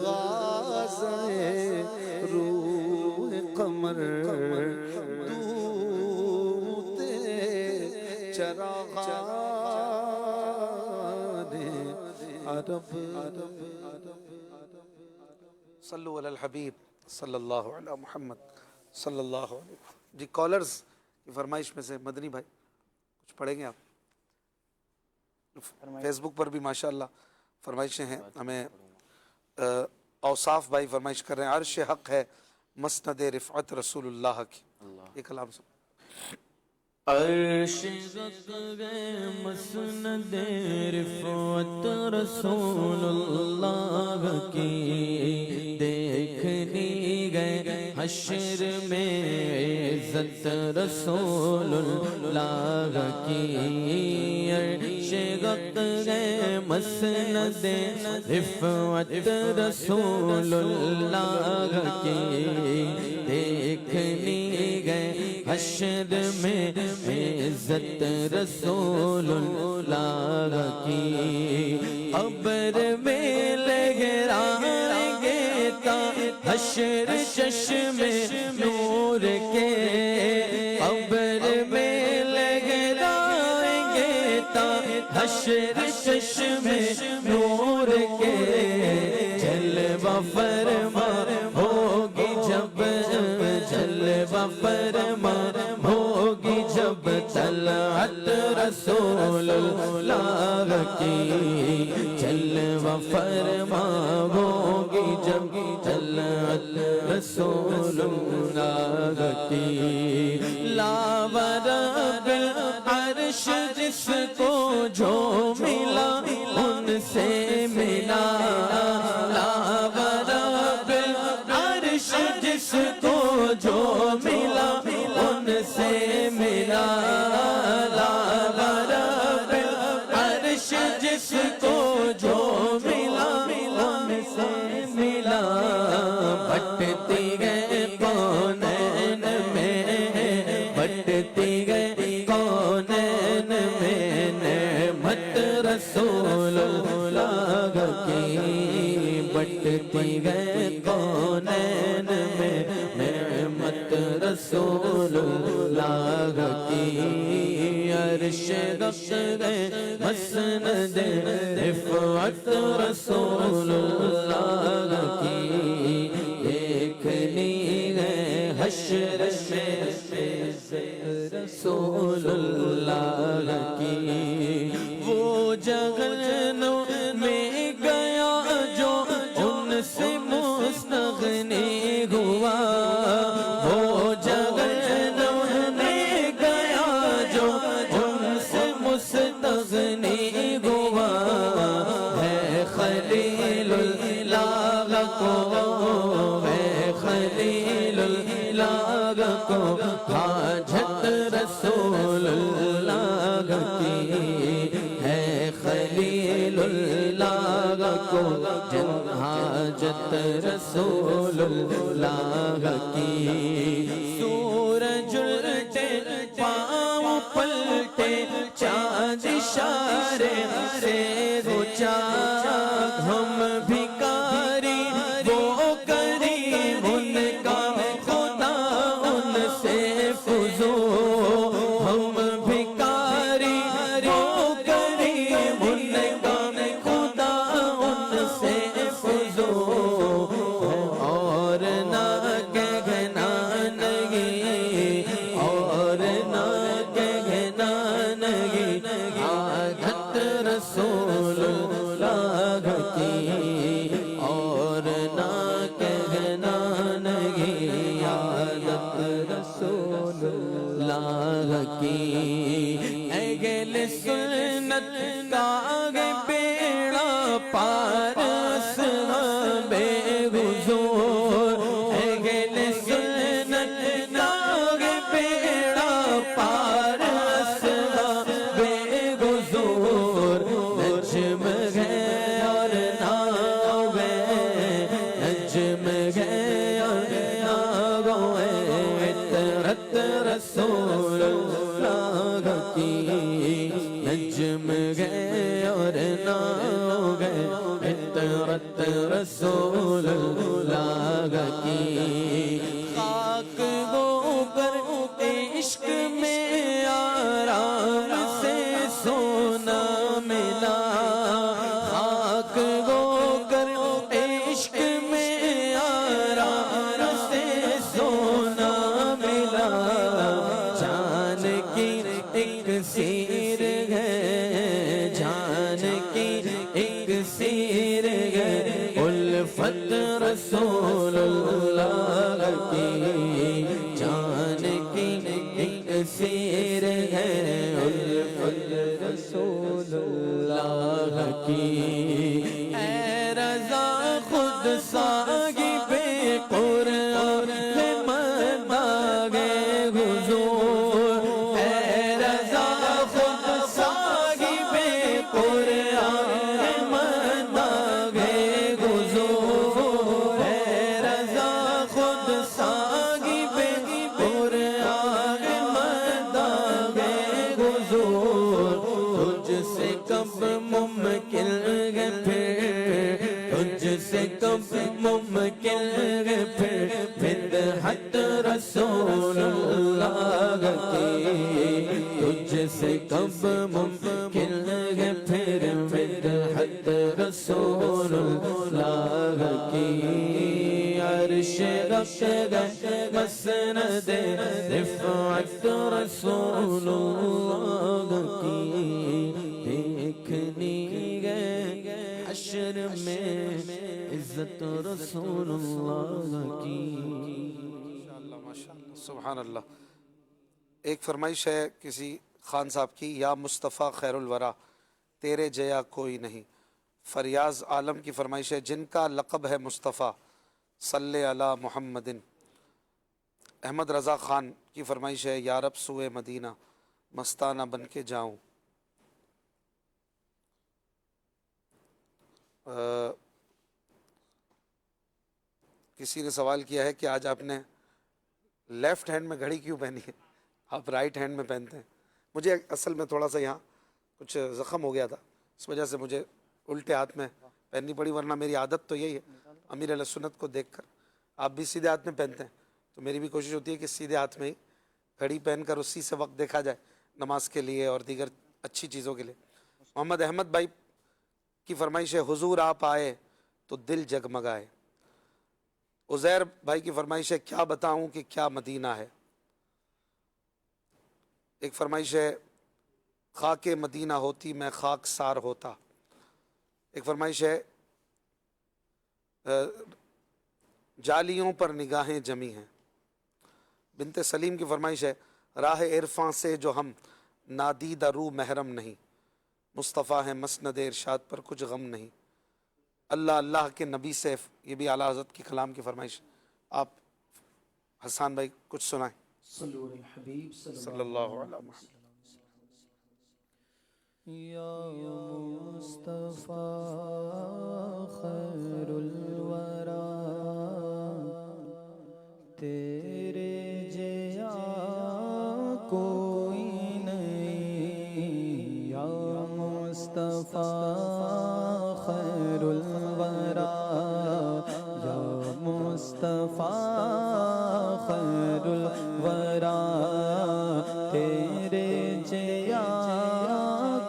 غازے روح قمر دوتے چراغان عرب، صلو علی الحبیب صلی اللہ علی محمد صلی اللہ علیہ وسلم۔ جی کالرز کی فرمائش میں سے مدنی بھائی کچھ پڑھیں گے آپ؟ فیس بک پر بھی ماشاءاللہ فرمائشیں ہیں، ہمیں اوصاف بھائی فرمائش کر رہے ہیں، عرش حق ہے مسند رفعت رسول اللہ کی، یہ کلام سن۔ عرش حق ہے مسند رفعت رسول اللہ کی، دیکھنی گئے حشر میں عزت رسول اللہ کی، عرش حق ہے مسند رفعت رسول اللہ کی، دیکھنی گئے حشر میں عزت رسول اللہ کی، قبر میں لہرائیں گے تا حشر چشم نور کے، قبر میں لہرائیں گے تا حشر چشم نور کے، جلوہ فرما ہوگی جب، جلوہ فرما ہوگی جب طلعت رسول اللہ کی، جلوہ فرما ہوگی جب طلعت رسول اللہ کی، لاور بالعرش جس کو جو ملا ان سے ملا، لاور بالعرش جس کو جو ملا ان سے ملا، لاور بالعرش جس کو جو ملا ان سے ملا، بٹتی گئے کونین میں، بٹتی گئے کونین میں نعمت رسول اللہ کی عرش رفت گئے مسند رفعت رسول اللہ کی دیکھنی گئے حشر میں رسول اللہ کی وہ جہنم میں گیا جو ان سے مستغنی ہوا وہ جہنم میں گیا جو ان سے مستغنی ہوا ہے خلیل اللہ کو ہے خلیل اللہ کو حاجت رسول اللہ کی ہے خلیل اللہ کو جن حاجت رسول اللہ کی سورج الٹے پاؤں پلٹے چاند اشارے سے ہو چاک ہم بھکاری وہ کریم ان کا خدا ان سے فزو ہم بھکاری وہ کریم ان کا خدا ان سے فزو اور نہ کہنا نہیں اور نہ کہنا نہیں عادت رسول اللہ کی اور نہ کہنا نہیں عادت رسول اللہ کی اہل سنت کا بیڑا پار اصحاب حضور اہل سنت کا بیڑا پار اصحاب حضور نجم ہے اور ناو ہے نجم ہے اور ناو ہے عطرت رسول اللہ کی نجم ہے اور ناو ہے عطرت رسول اللہ کی خاک ہو کر عشق میں آرام سے سونا ملا خاک ہو کر عشق میں آرام سے سونا ملا جان کی ایک سیر ہے جان کی ایک سیر ہے الفت رسول اللہ کی جان کی ایک سیر ہے الفت رسول اللہ کی اے رضا خود صاحب قرآن مداغ حضور اے رضا خود صاحب قرآن مداغ حضور اے رضا خود صاحب قرآن مداغ حضور تجھ سے کب ممکن ہے پھر تجھ سے کب ممکن ہے پھر بدعت رسول اللہ کی تجھ سے کب ممکن ہے پھر بدعت رسول اللہ کی عرش رفت گئے مسند رفعت رسول اللہ کی دیکھنی گئے حشر میں عزت رسول اللہ کی ماشاءاللہ سبحان اللہ. ایک فرمائش ہے کسی خان صاحب کی یا مصطفیٰ خیر الورا تیرے جیا کوئی نہیں. فریاض عالم کی فرمائش ہے جن کا لقب ہے مصطفیٰ صلی علی محمدن. احمد رضا خان کی فرمائش ہے یا رب سوئے مدینہ مستانہ بن کے جاؤں. کسی نے سوال کیا ہے کہ آج آپ نے لیفٹ ہینڈ میں گھڑی کیوں پہنی ہے, آپ رائٹ ہینڈ میں پہنتے ہیں. مجھے اصل میں تھوڑا سا یہاں کچھ زخم ہو گیا تھا, اس وجہ سے مجھے الٹے ہاتھ میں پہننی پڑی, ورنہ میری عادت تو یہی ہے امیر علیہ سنت کو دیکھ کر. آپ بھی سیدھے ہاتھ میں پہنتے ہیں تو میری بھی کوشش ہوتی ہے کہ سیدھے ہاتھ میں ہی گھڑی پہن کر اسی سے وقت دیکھا جائے نماز کے لیے اور دیگر اچھی چیزوں کے لیے. محمد احمد بھائی کی فرمائش ہے حضور آپ آئے تو دل جگمگائے. عزیر بھائی کی فرمائش ہے کیا بتاؤں کہ کیا مدینہ ہے. ایک فرمائش ہے خاک مدینہ ہوتی میں خاک سار ہوتا. ایک فرمائش ہے جالیوں پر نگاہیں جمی ہیں. بنت سلیم کی فرمائش ہے راہ عرفاں سے جو ہم نادیدہ رو محرم نہیں. مصطفیٰ ہے مسند ارشاد پر کچھ غم نہیں. اللہ اللہ کے نبی سے یہ بھی اعلیٰ حضرت کی کلام کی فرمائش. آپ حسان بھائی کچھ سنائیں. صلو علی الحبیب صلی اللہ علیہ وسلم. یا مصطفیٰ خیر الورا تیرے جیا کوئی نہیں. یا مصطفیٰ خیر الورا یا مصطفیٰ خیر الورا تیرے جیا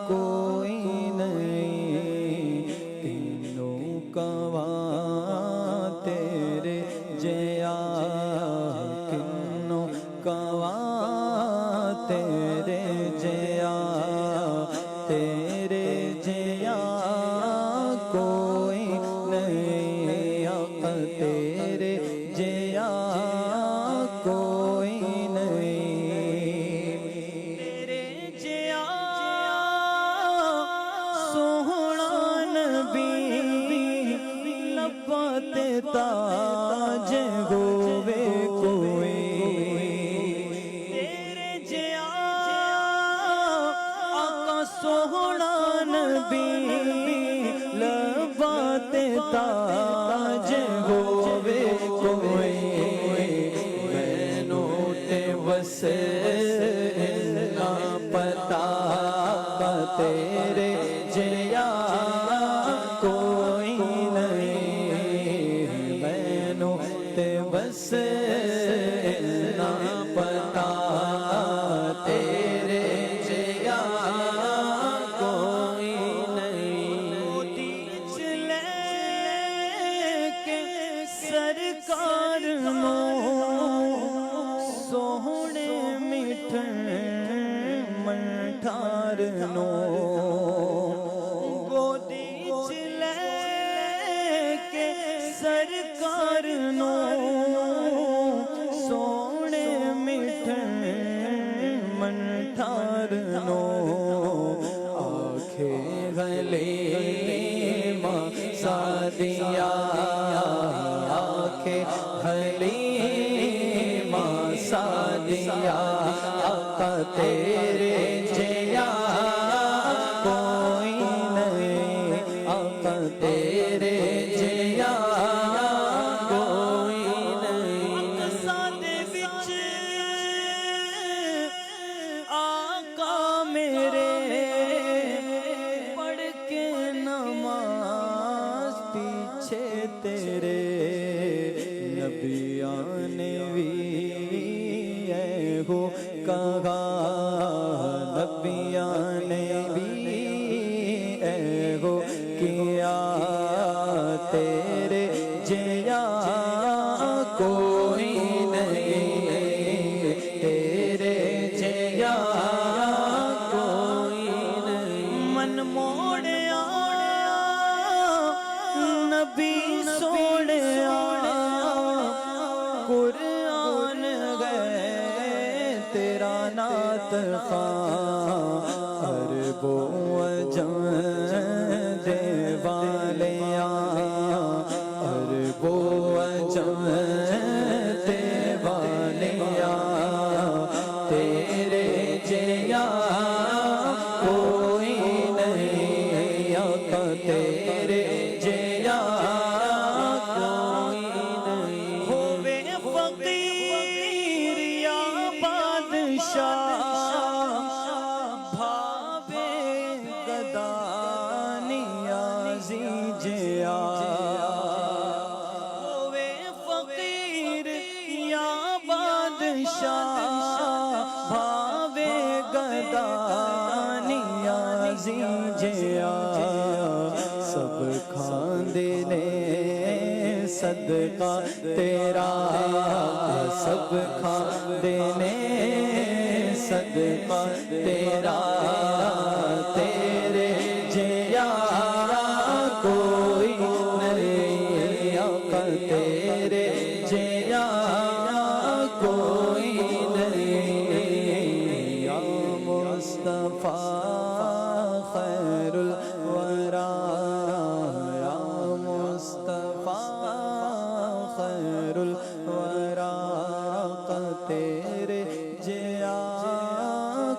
کوئی نہیں. تینوں کواں تیرے جیا کنوں کواں تیرے جیا تیرے جیا کوئی نہیں. آقا تیرے جیا کوئی نہیں. تیرے جیا سوہنا نبی لباں تے تاج ہووے کوئی. تیرے جیا آقا سوہنا نبی لباں تے تاج ہووے کوئی. مینوں تے وسے نہ پتا تیرے جیا کوئی نہیں. مینوں تے بس نہ پتا تیرے جیا کوئی نہیں. گودی لے کے سرکار نو سوہنے مٹھن منٹھار نو گودی لے کے سرکار نو سونے مٹھن منٹھار نو. آنکھیں حلیمہ سعدیہ آنکھیں حلیمہ سعدیہ آقا تیرے جیا کوئی نہیں. آقا تیرے جیا کوئی نہیں. اقصا دے وچ آقا میرے پڑھ کے نماز پیچھے تیرے نبیاں نے بھی اے ہو کہا. نبیاں نے بھی اے ہو کیا تیرے جیا کوئی نہیں. تیرے جیا کوئی نہیں. من موڑیا نبی سوڑیا قرآن گئے تیرا نعت خواں. عرب و عجم دے والیاں عرب و عجم دے والیاں تیرے جیا کوئی نہیں. آقا تیرے جیا کوئی نہیں. ہووے فقیر یا بادشاہ بھاوے نیازی جیا سب کھاندے نے صدقہ تیرا سب کھاندے نے صدقہ تیرا تیرے جیا کوئی نہیں آقا تیرے جیا کوئی نہیں یا مصطفیٰ خیر الورا یا مصطفیٰ خیر الورا تیرے جیا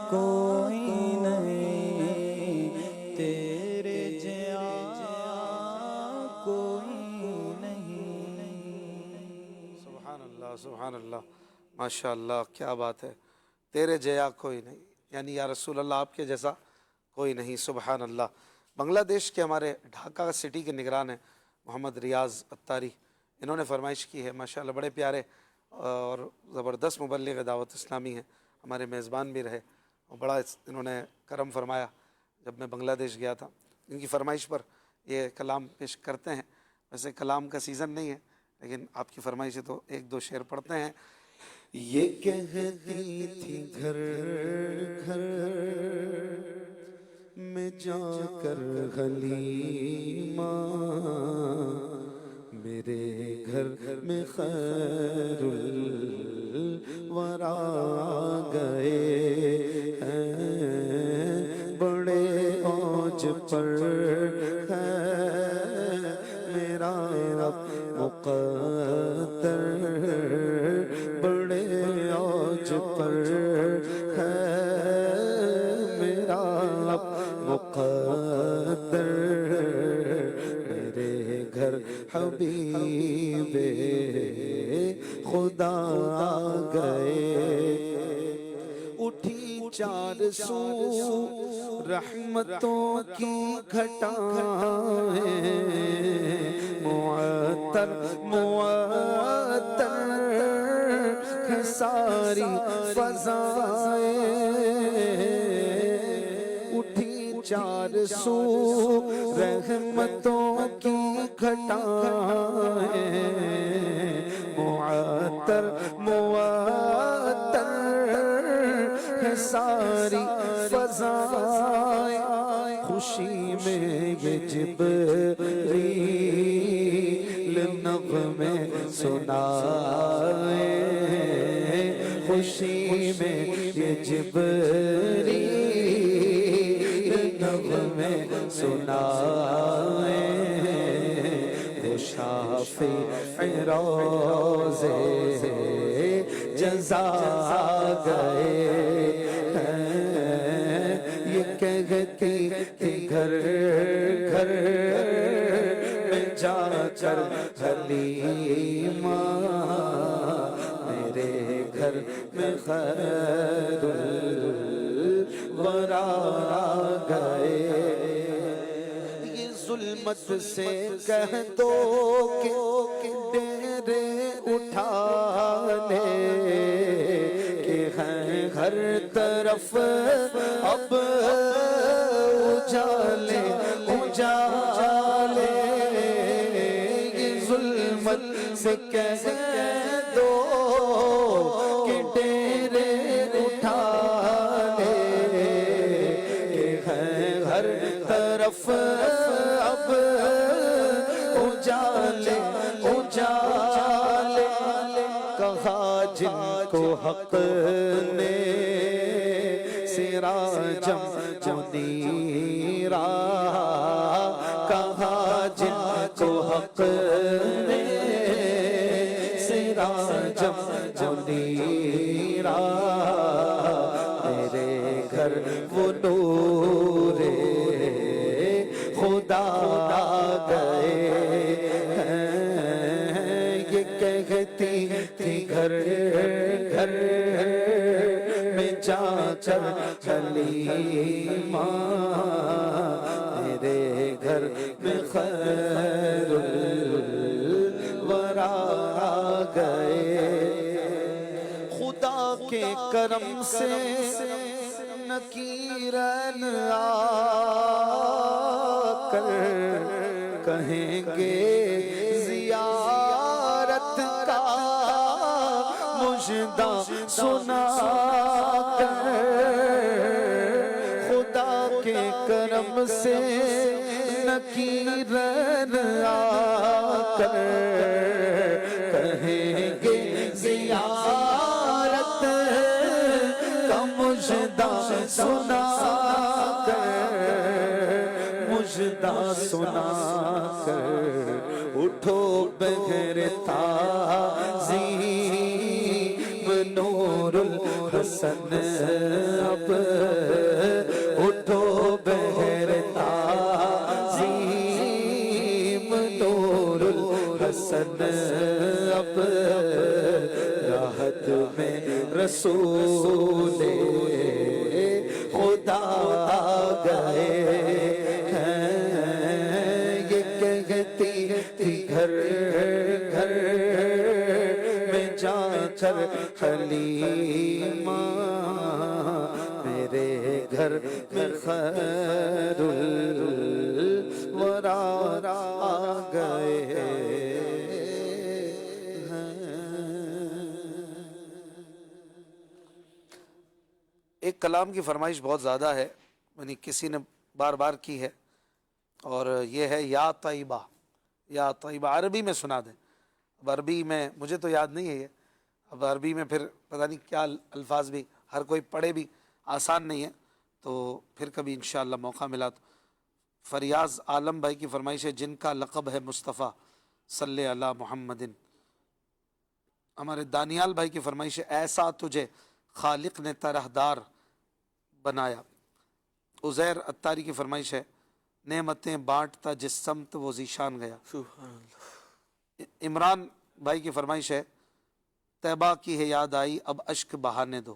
کوئی نہیں تیرے جیا کوئی نہیں سبحان اللہ سبحان اللہ ماشاء اللہ کیا بات ہے تیرے جیا کوئی نہیں یعنی یا رسول اللہ آپ کے جیسا کوئی نہیں سبحان اللہ بنگلہ دیش کے ہمارے ڈھاکہ سٹی کے نگران ہیں محمد ریاض اتاری انہوں نے فرمائش کی ہے ماشاءاللہ بڑے پیارے اور زبردست مبلغ دعوت اسلامی ہیں ہمارے میزبان بھی رہے اور بڑا انہوں نے کرم فرمایا جب میں بنگلہ دیش گیا تھا ان کی فرمائش پر یہ کلام پیش کرتے ہیں ویسے کلام کا سیزن نہیں ہے لیکن آپ کی فرمائش ہے تو ایک دو شعر پڑھتے ہیں یہ کہتی تھی گھر گھر میں جا کر حلیمہ میرے گھر میں خیر الورا گئے ہیں بڑے اوج پر ہے میرا رب مقدر بڑے اوج پر ہے میرا رب مقدر میرے گھر حبیب خدا گئے اٹھی چار سو رحمتوں کی گھٹائیں معطر معطر ہے ساری فضائیں اٹھی چار سو رحمتوں کی گھٹائیں معطر معطر ہے ساری فضائیں خوشی میں یہ جبریل نغمے سنائے خوشی میں یہ جبریل نغمے سنائے وہ شافع روضے جزا گئے یہ کہتی تھی گھر گھر میں جا کر حلیمہ میرے گھر میں خیر الورا گئے یہ ظلمت سے کہہ دو کہ ڈیرے اٹھا لے کہ ہیں ہر طرف اب اجالے اجالے یہ ظلمت سے کہہ دو کہ ڈیرے اٹھا لے کہ ہیں ہر طرف اب اجالے اجالے کہا جن کو حق نے سراجم منیرا کہا جن کو حق نے سراجم منیرا میرے گھر وہ نور خدا گئے یہ کہتی تھی گھر گھر میں جا کر حلیمہ میرے گھر میں خیر الورا گئے خدا کے کرم سے نکیرن آ کر کہیں گے زیارت کا مژدہ سنا کر، خدا کے کرم سے نکیرن آ کر کہیں گے زیارت کا مژدہ سنا کر، مژدہ سنا کر اٹھو بغیر تعظیم نور الحسن اب، اٹھو بغیر تعظیم نور الحسن اب، راحت میں رسول خدا گئے ہیں، یہ کہتی تھی گھر گھر میں جا کر حلیمہ، میرے گھر میں خیر الورا آ گئے ہیں۔ ایک کلام کی فرمائش بہت زیادہ ہے، یعنی کسی نے بار بار کی ہے، اور یہ ہے یا طیبہ، یا طیبہ۔ عربی میں سنا دیں، اب عربی میں مجھے تو یاد نہیں ہے یہ، اب عربی میں پھر پتہ نہیں کیا الفاظ بھی ہر کوئی پڑھے بھی آسان نہیں ہے، تو پھر کبھی انشاءاللہ موقع ملا تو۔ فریاض عالم بھائی کی فرمائش ہے جن کا لقب ہے مصطفیٰ صلی علی محمد۔ ہمارے دانیال بھائی کی فرمائش ہے ایسا تجھے خالق نے طرحدار بنایا۔ عزیر اتاری کی فرمائش ہے نعمتیں بانٹتا جس سمت وہ ذیشان گیا۔ عمران بھائی کی فرمائش ہے طیبہ کی ہے یاد آئی اب اشک بہانے دو۔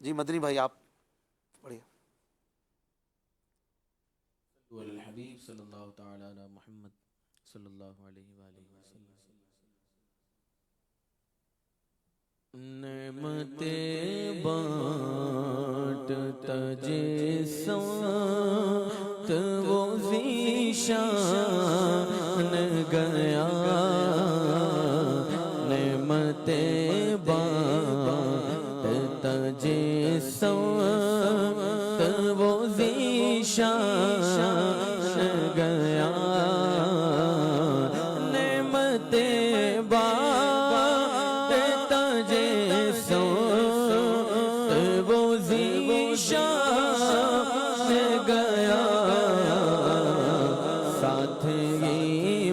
جی مدنی بھائی آپ پڑھیے۔ الحبیب صلی اللہ تعالی علی محمد صلی اللہ علیہ وآلہ وسلم۔ نعمتیں بانٹتا جس سمت وہ ذیشان گیا، نعمتیں بانٹتا جس سمت وہ ذیشان گیا، نعمتیں بانٹتا جس سمت وہ ذیشان گیا، ساتھ ہی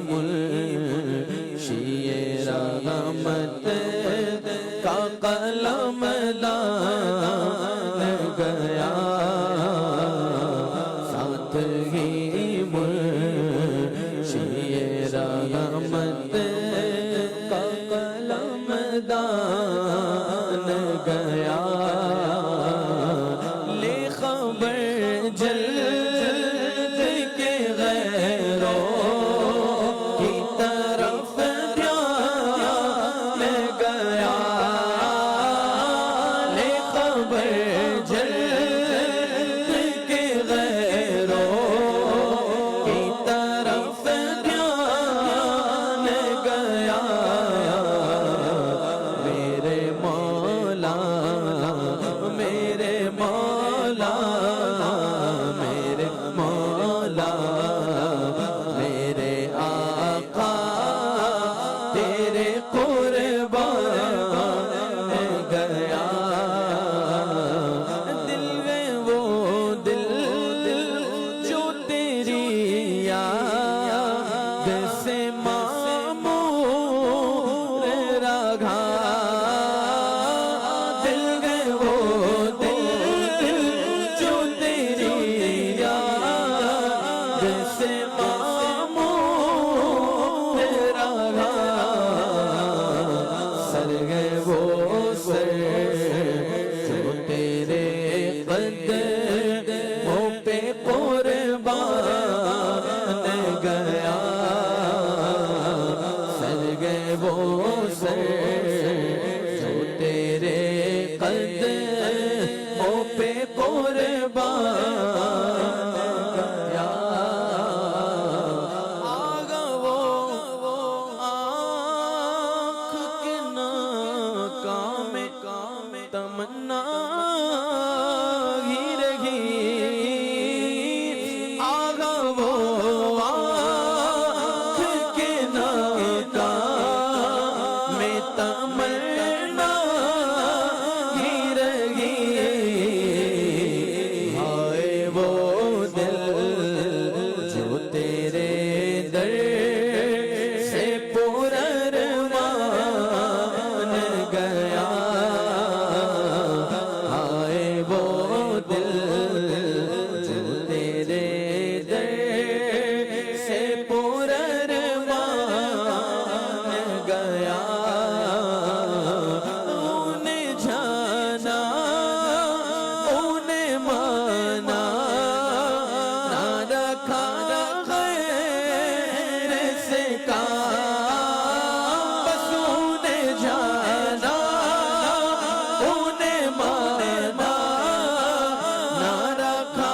منشی رحمت کا قلم دان گیا، ساتھ ہی منشی رحمت کا قلم دان گیا، لے خبر جلد کے غیروں کی طرف دھیان گیا، لے خبر جلد کے غیروں کی طرف دھیان گیا، میرے مولا میرے مولا میرے مولا میرے آقا تیرے قربان گیا، دل میں وہ دل جو تیری یاد سے معمور رہا، دل میں وہ دل جو تیری یاد سے معمور رہا، سر گئے وہ سر جو تیرے قدموں پہ قربان گیا، سر گئے وہ سر جو تیرے قدموں پہ قربان گیا آگا وہ آنکھ کے ناکام تمنا ہی رہی آگا وہ آنکھ کے ناکام تمنا ہی رہی ہائے وہ دل جو تیرے در سے پرارمان گیا ہائے وہ دل جو تیرے در سے پرارمان گیا انہیں جانا انہیں مانا نہ رکھا غیر سے کام بس انہیں جانا انہیں مانا نہ رکھا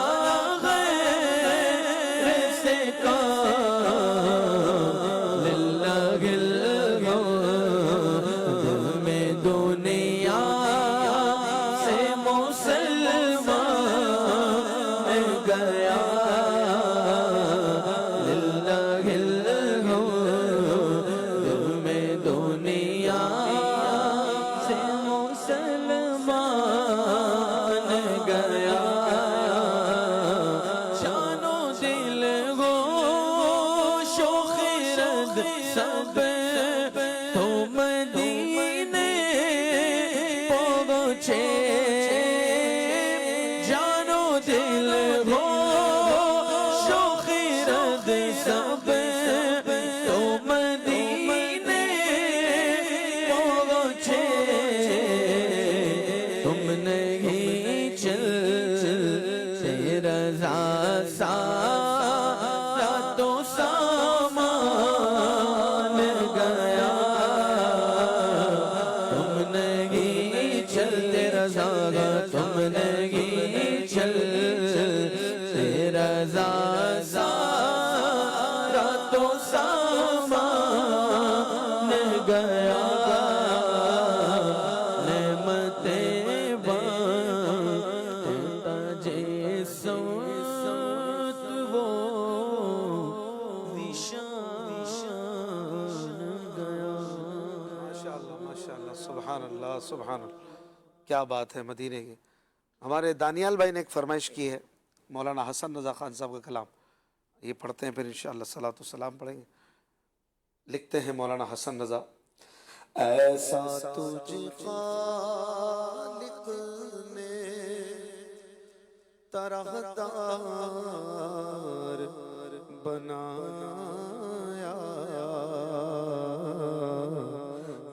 غیر سے کام للہ الحمد میں دنیا سے مسلمان گیا للہ الحمد میں دنیا سے مسلمان گیا جانو دل گو شوخرد سب تو مدینے پہنچے جانو دل گو شوخرد سب تو مدینے پہنچے تم نہیں چلتے رضا سارا تو سامان گیا تم نہیں چلتے رضا تم نہیں چلتے رضا سارا تو سامان گیا نعمتیں بانٹتا جیسا وہ نشان گیا ماشاءاللہ سبحان اللہ سبحان اللہ کیا بات ہے مدینے کی ہمارے دانیال بھائی نے ایک فرمائش کی ہے مولانا حسن رضا خان صاحب کا کلام یہ پڑھتے ہیں پھر انشاءاللہ صلاۃ و سلام پڑھیں گے لکھتے ہیں مولانا حسن رضا ایسا تجھ خالق نے طرحدار بنایا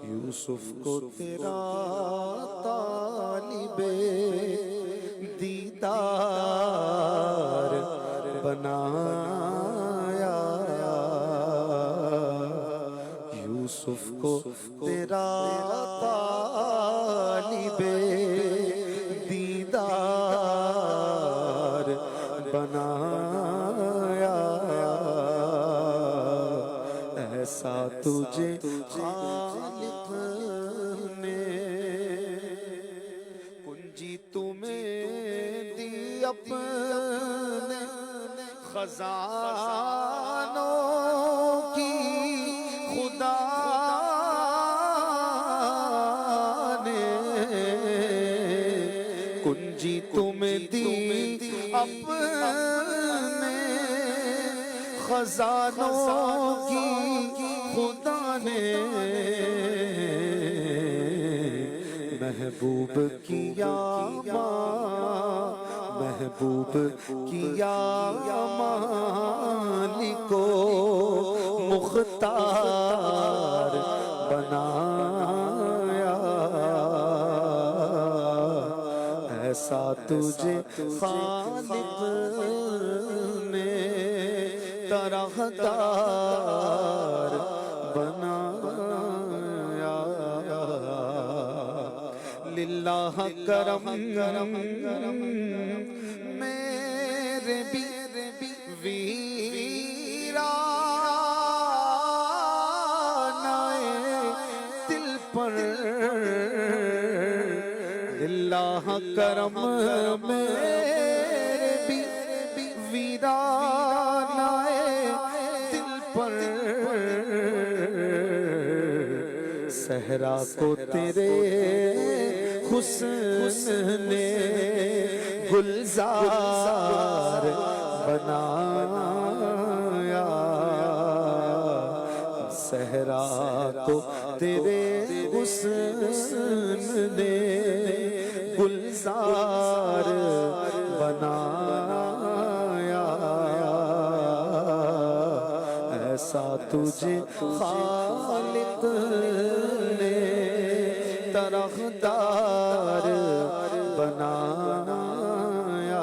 یوسف کو تیرا طالب دیدار بنایا یوسف کو تیرا طالب دیدار بنایا ایسا تجھے خالق نے کنجی تمہیں دی اپنے خزانوں کی خدا نے کنجی تمہیں دی اپنے خزانوں کی خدا نے محبوب کیا محبوب کیا مالکو مختار بنایا ایسا تجھے خالق نے طرحدار بنایا للہ کرم اللہ کرم میرے بھی ویران آئے دل پر صحرا کو تیرے حسن نے گلزار بنایا صحرا کو تیرے حسن نے گلزار بنایا ایسا تجھے خالق نے درختار بنایا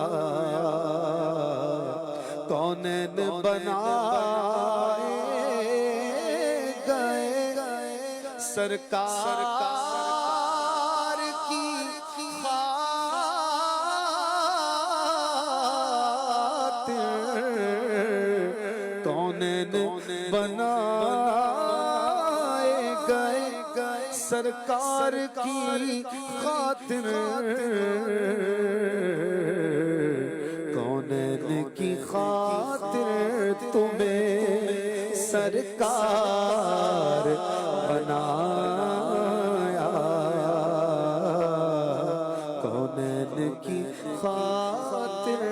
کونین بنائے گئے سرکار کی خاطر کونین بنائے گئے سرکار کی خاطر کونین کی خاطر تمہیں سرکار بنایا کونین کی خاطر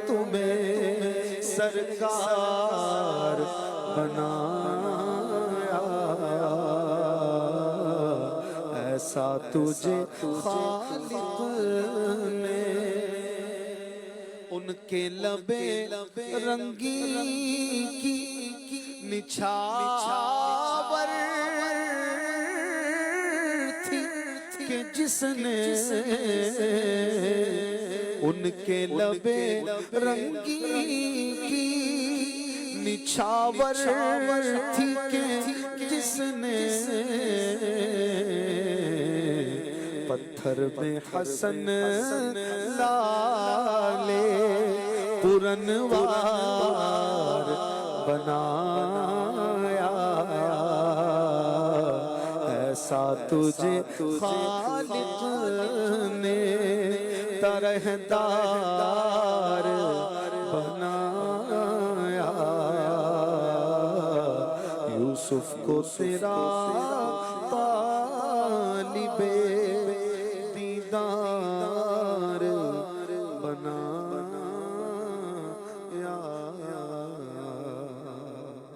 تمہیں سرکار بنایا ایسا تجھے خالق نے ان کے لبے رنگی کی نچھاور تھی کہ جس نے ان کے لبے رنگی کی نچھاور تھی کہ جس نے پتھر میں حسن لالے پرنوار بنایا ایسا تجھے خالق نے طرحدار بنایا یوسف کو تیرا طالب دیدار بنایا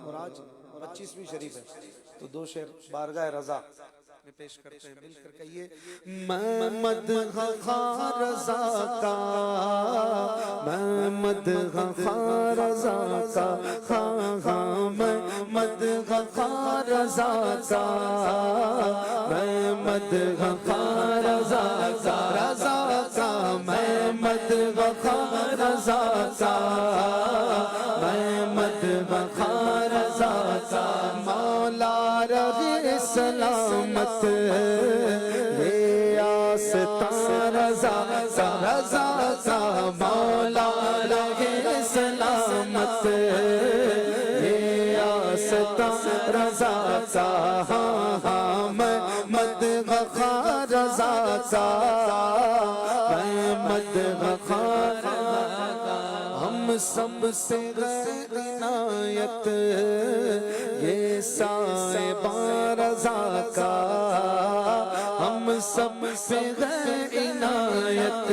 اور آج 25ویں شریف ہے تو دو شعر بارگاہ رضا میں پیش کرتے ہیں مل کر کہیے میں مدح خواہ رضا کا میں مدح خواہ رضا کا خواہ میں مدح خواہ رضا کا میں مدح خواہ رضا کا رضا کا میں مدح خواہ رضا کا میں مدح خواہ رضا کا مولا رہے سلامت یہ آستان رضا کا رضا کا مولا رہے سلامت یہ آستان رضا کا ہاں ہاں میں مدح خواہ رضا کا میں مدح خواہ رضا کا ہم سب سے عنایت یہ صاحبان رضا کا ہم سب سے عنایت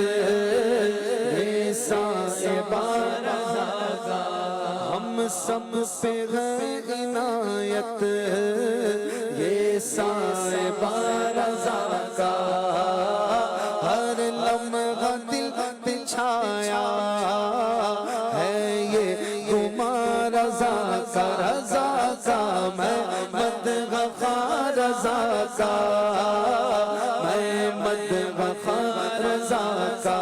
یہ صاحبان رضا کا ہم سب سے عنایت یہ صاحبان رضا کا ہر لمحہ دل پہ چھایا ہے یہ گماں رضا کا رضا کا میں مدح خواہ رضا کا میں مدح خواہ رضا کا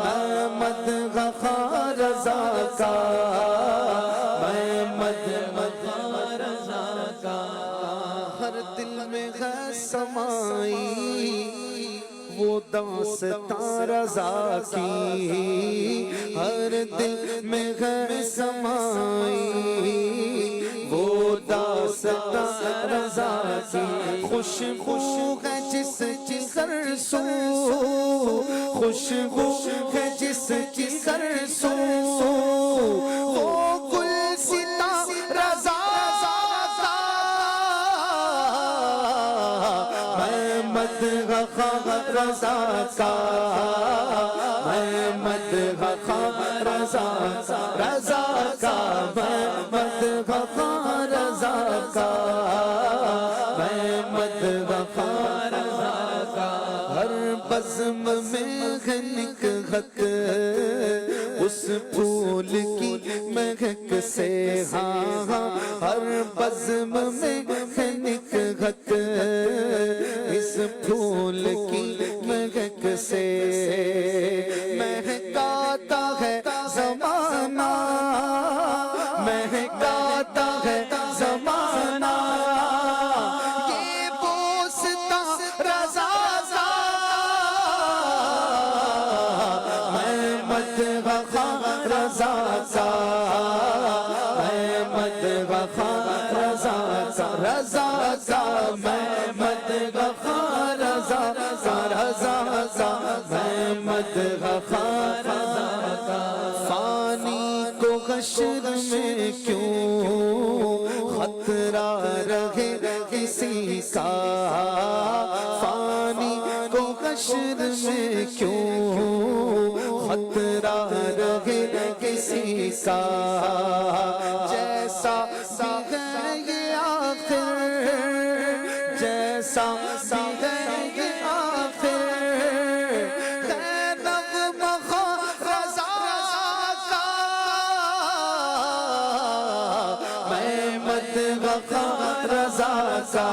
میں مدح خواہ رضا کا میں مدح خواہ رضا کا ہر دل میں ہے سمائی وہ داستان رضا کی ہر دل میں ہے سمائی وہ داستان رضا کی خوشبو ہے جس کی سرسو خوشبو ہے جس کی سرسو وہ گلستاں رضا کا میں مدح خواہ رضا کا میں مدح خواہ رضا کا میں مدح خواہ رضا کا میں مدح خواہ رضا کا ہر بزم میں ہے نکہت اس پھول کی مہک سے ہاں ہر بزم میں ہے نکہت اس پھول کی مہک سے مہکاتا ہے زمانہ مہکاتا ہے زمانہ یہ بوستا رضا کا میں مدح خواہ رضا کا میں مدح خواہ رضا کا میں مدح خواہ رضا کا میں مدح خواہ رضا کا فانی کو حشر میں کیوں خطرہ رہے کسی کا فانی کو حشر میں کیوں خطرہ رہے کسی کا جیسا ہے یہ آخر جیسا ہے یہ آخر ہے نغمہ رضا کا میں مدح خواہ رضا کا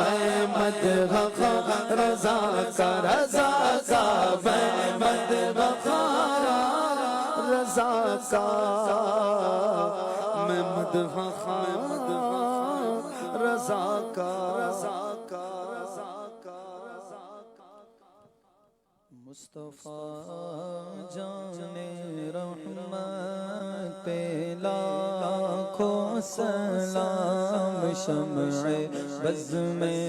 میں مدح خواہ رضا کا میں مدح خواہ رضا کا میں مدح خواہ رضا کا مصطفیٰ جان رحمت پہ لاکھوں سلام شمع بز میں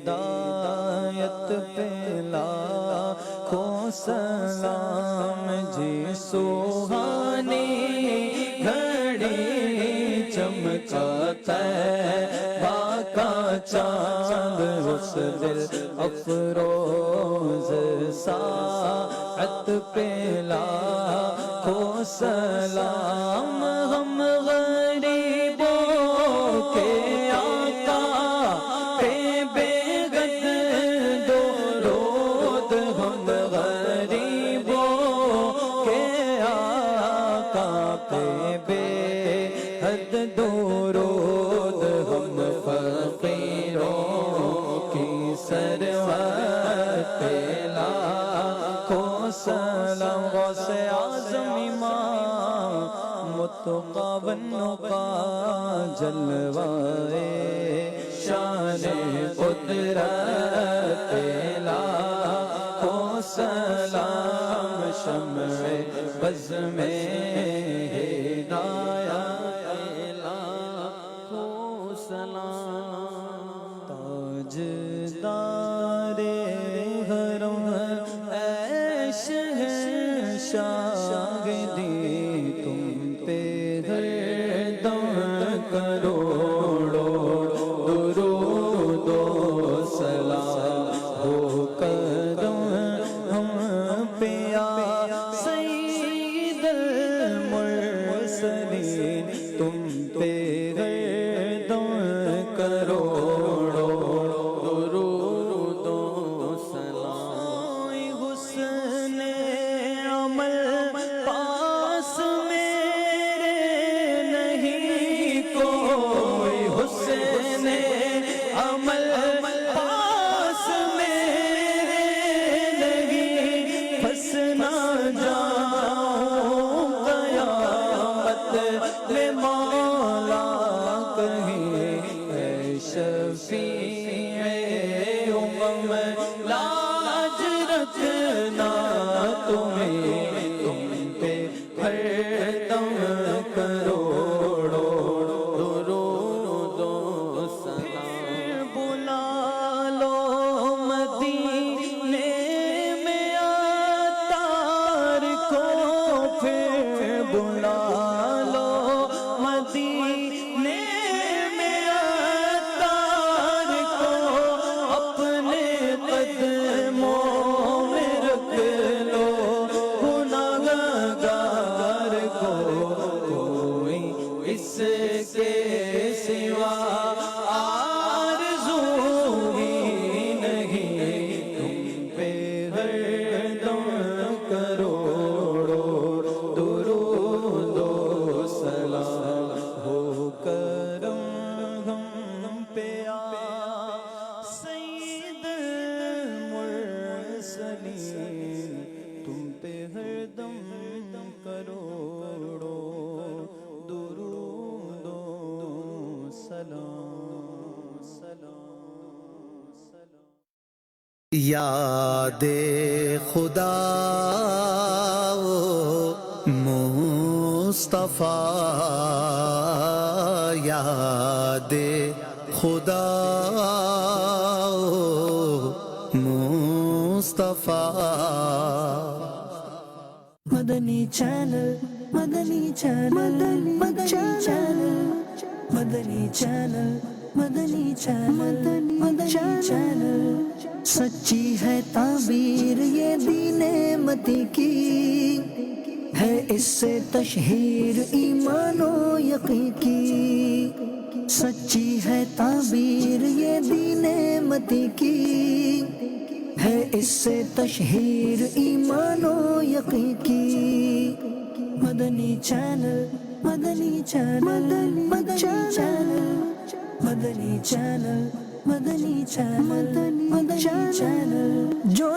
ہدایت پہ لاکھوں سلام جی سوہانی گھڑی چمکا طیبہ کا چاند اس دل افروز ساعت پہ لاکھوں سلام ہم غریبوں کے آقا پہ بے حد درود ہم غریبوں کے آقا پہ بے حد درود ہم فقیروں کی سروت پہ لاکھوں سلام غوث اعظم امام متقابل کا جلوائے شان قدرت پہ لاکھوں سلام شمع بز میں ہدایت لاکھوں سلام تاجدار حرم اے شہنشاہ دی تم پہ ہر دم کروڑوں درود و سلام ہو کرم ہم پہ یا سید المرسلین تم پہ ہر دم کروڑوں درود و سلام حسن عمل یاد خدا مصطفیٰ یاد خدا مصطفیٰ مدنی چینل مدنی چینل مدنی چینل مدنی چینل مدنی چینل مدنی چینل سچی ہے تعبیر یہ دین متی کی ہے اس سے تشہیر ایمان و یقین کی سچی ہے تعبیر یہ دین متی کی ہے اس سے تشہیر ایمان و یقین کی مدنی چینل مدنی چینل مدنی چینل مدنی چینل مدنی چینل مدنی چینل جو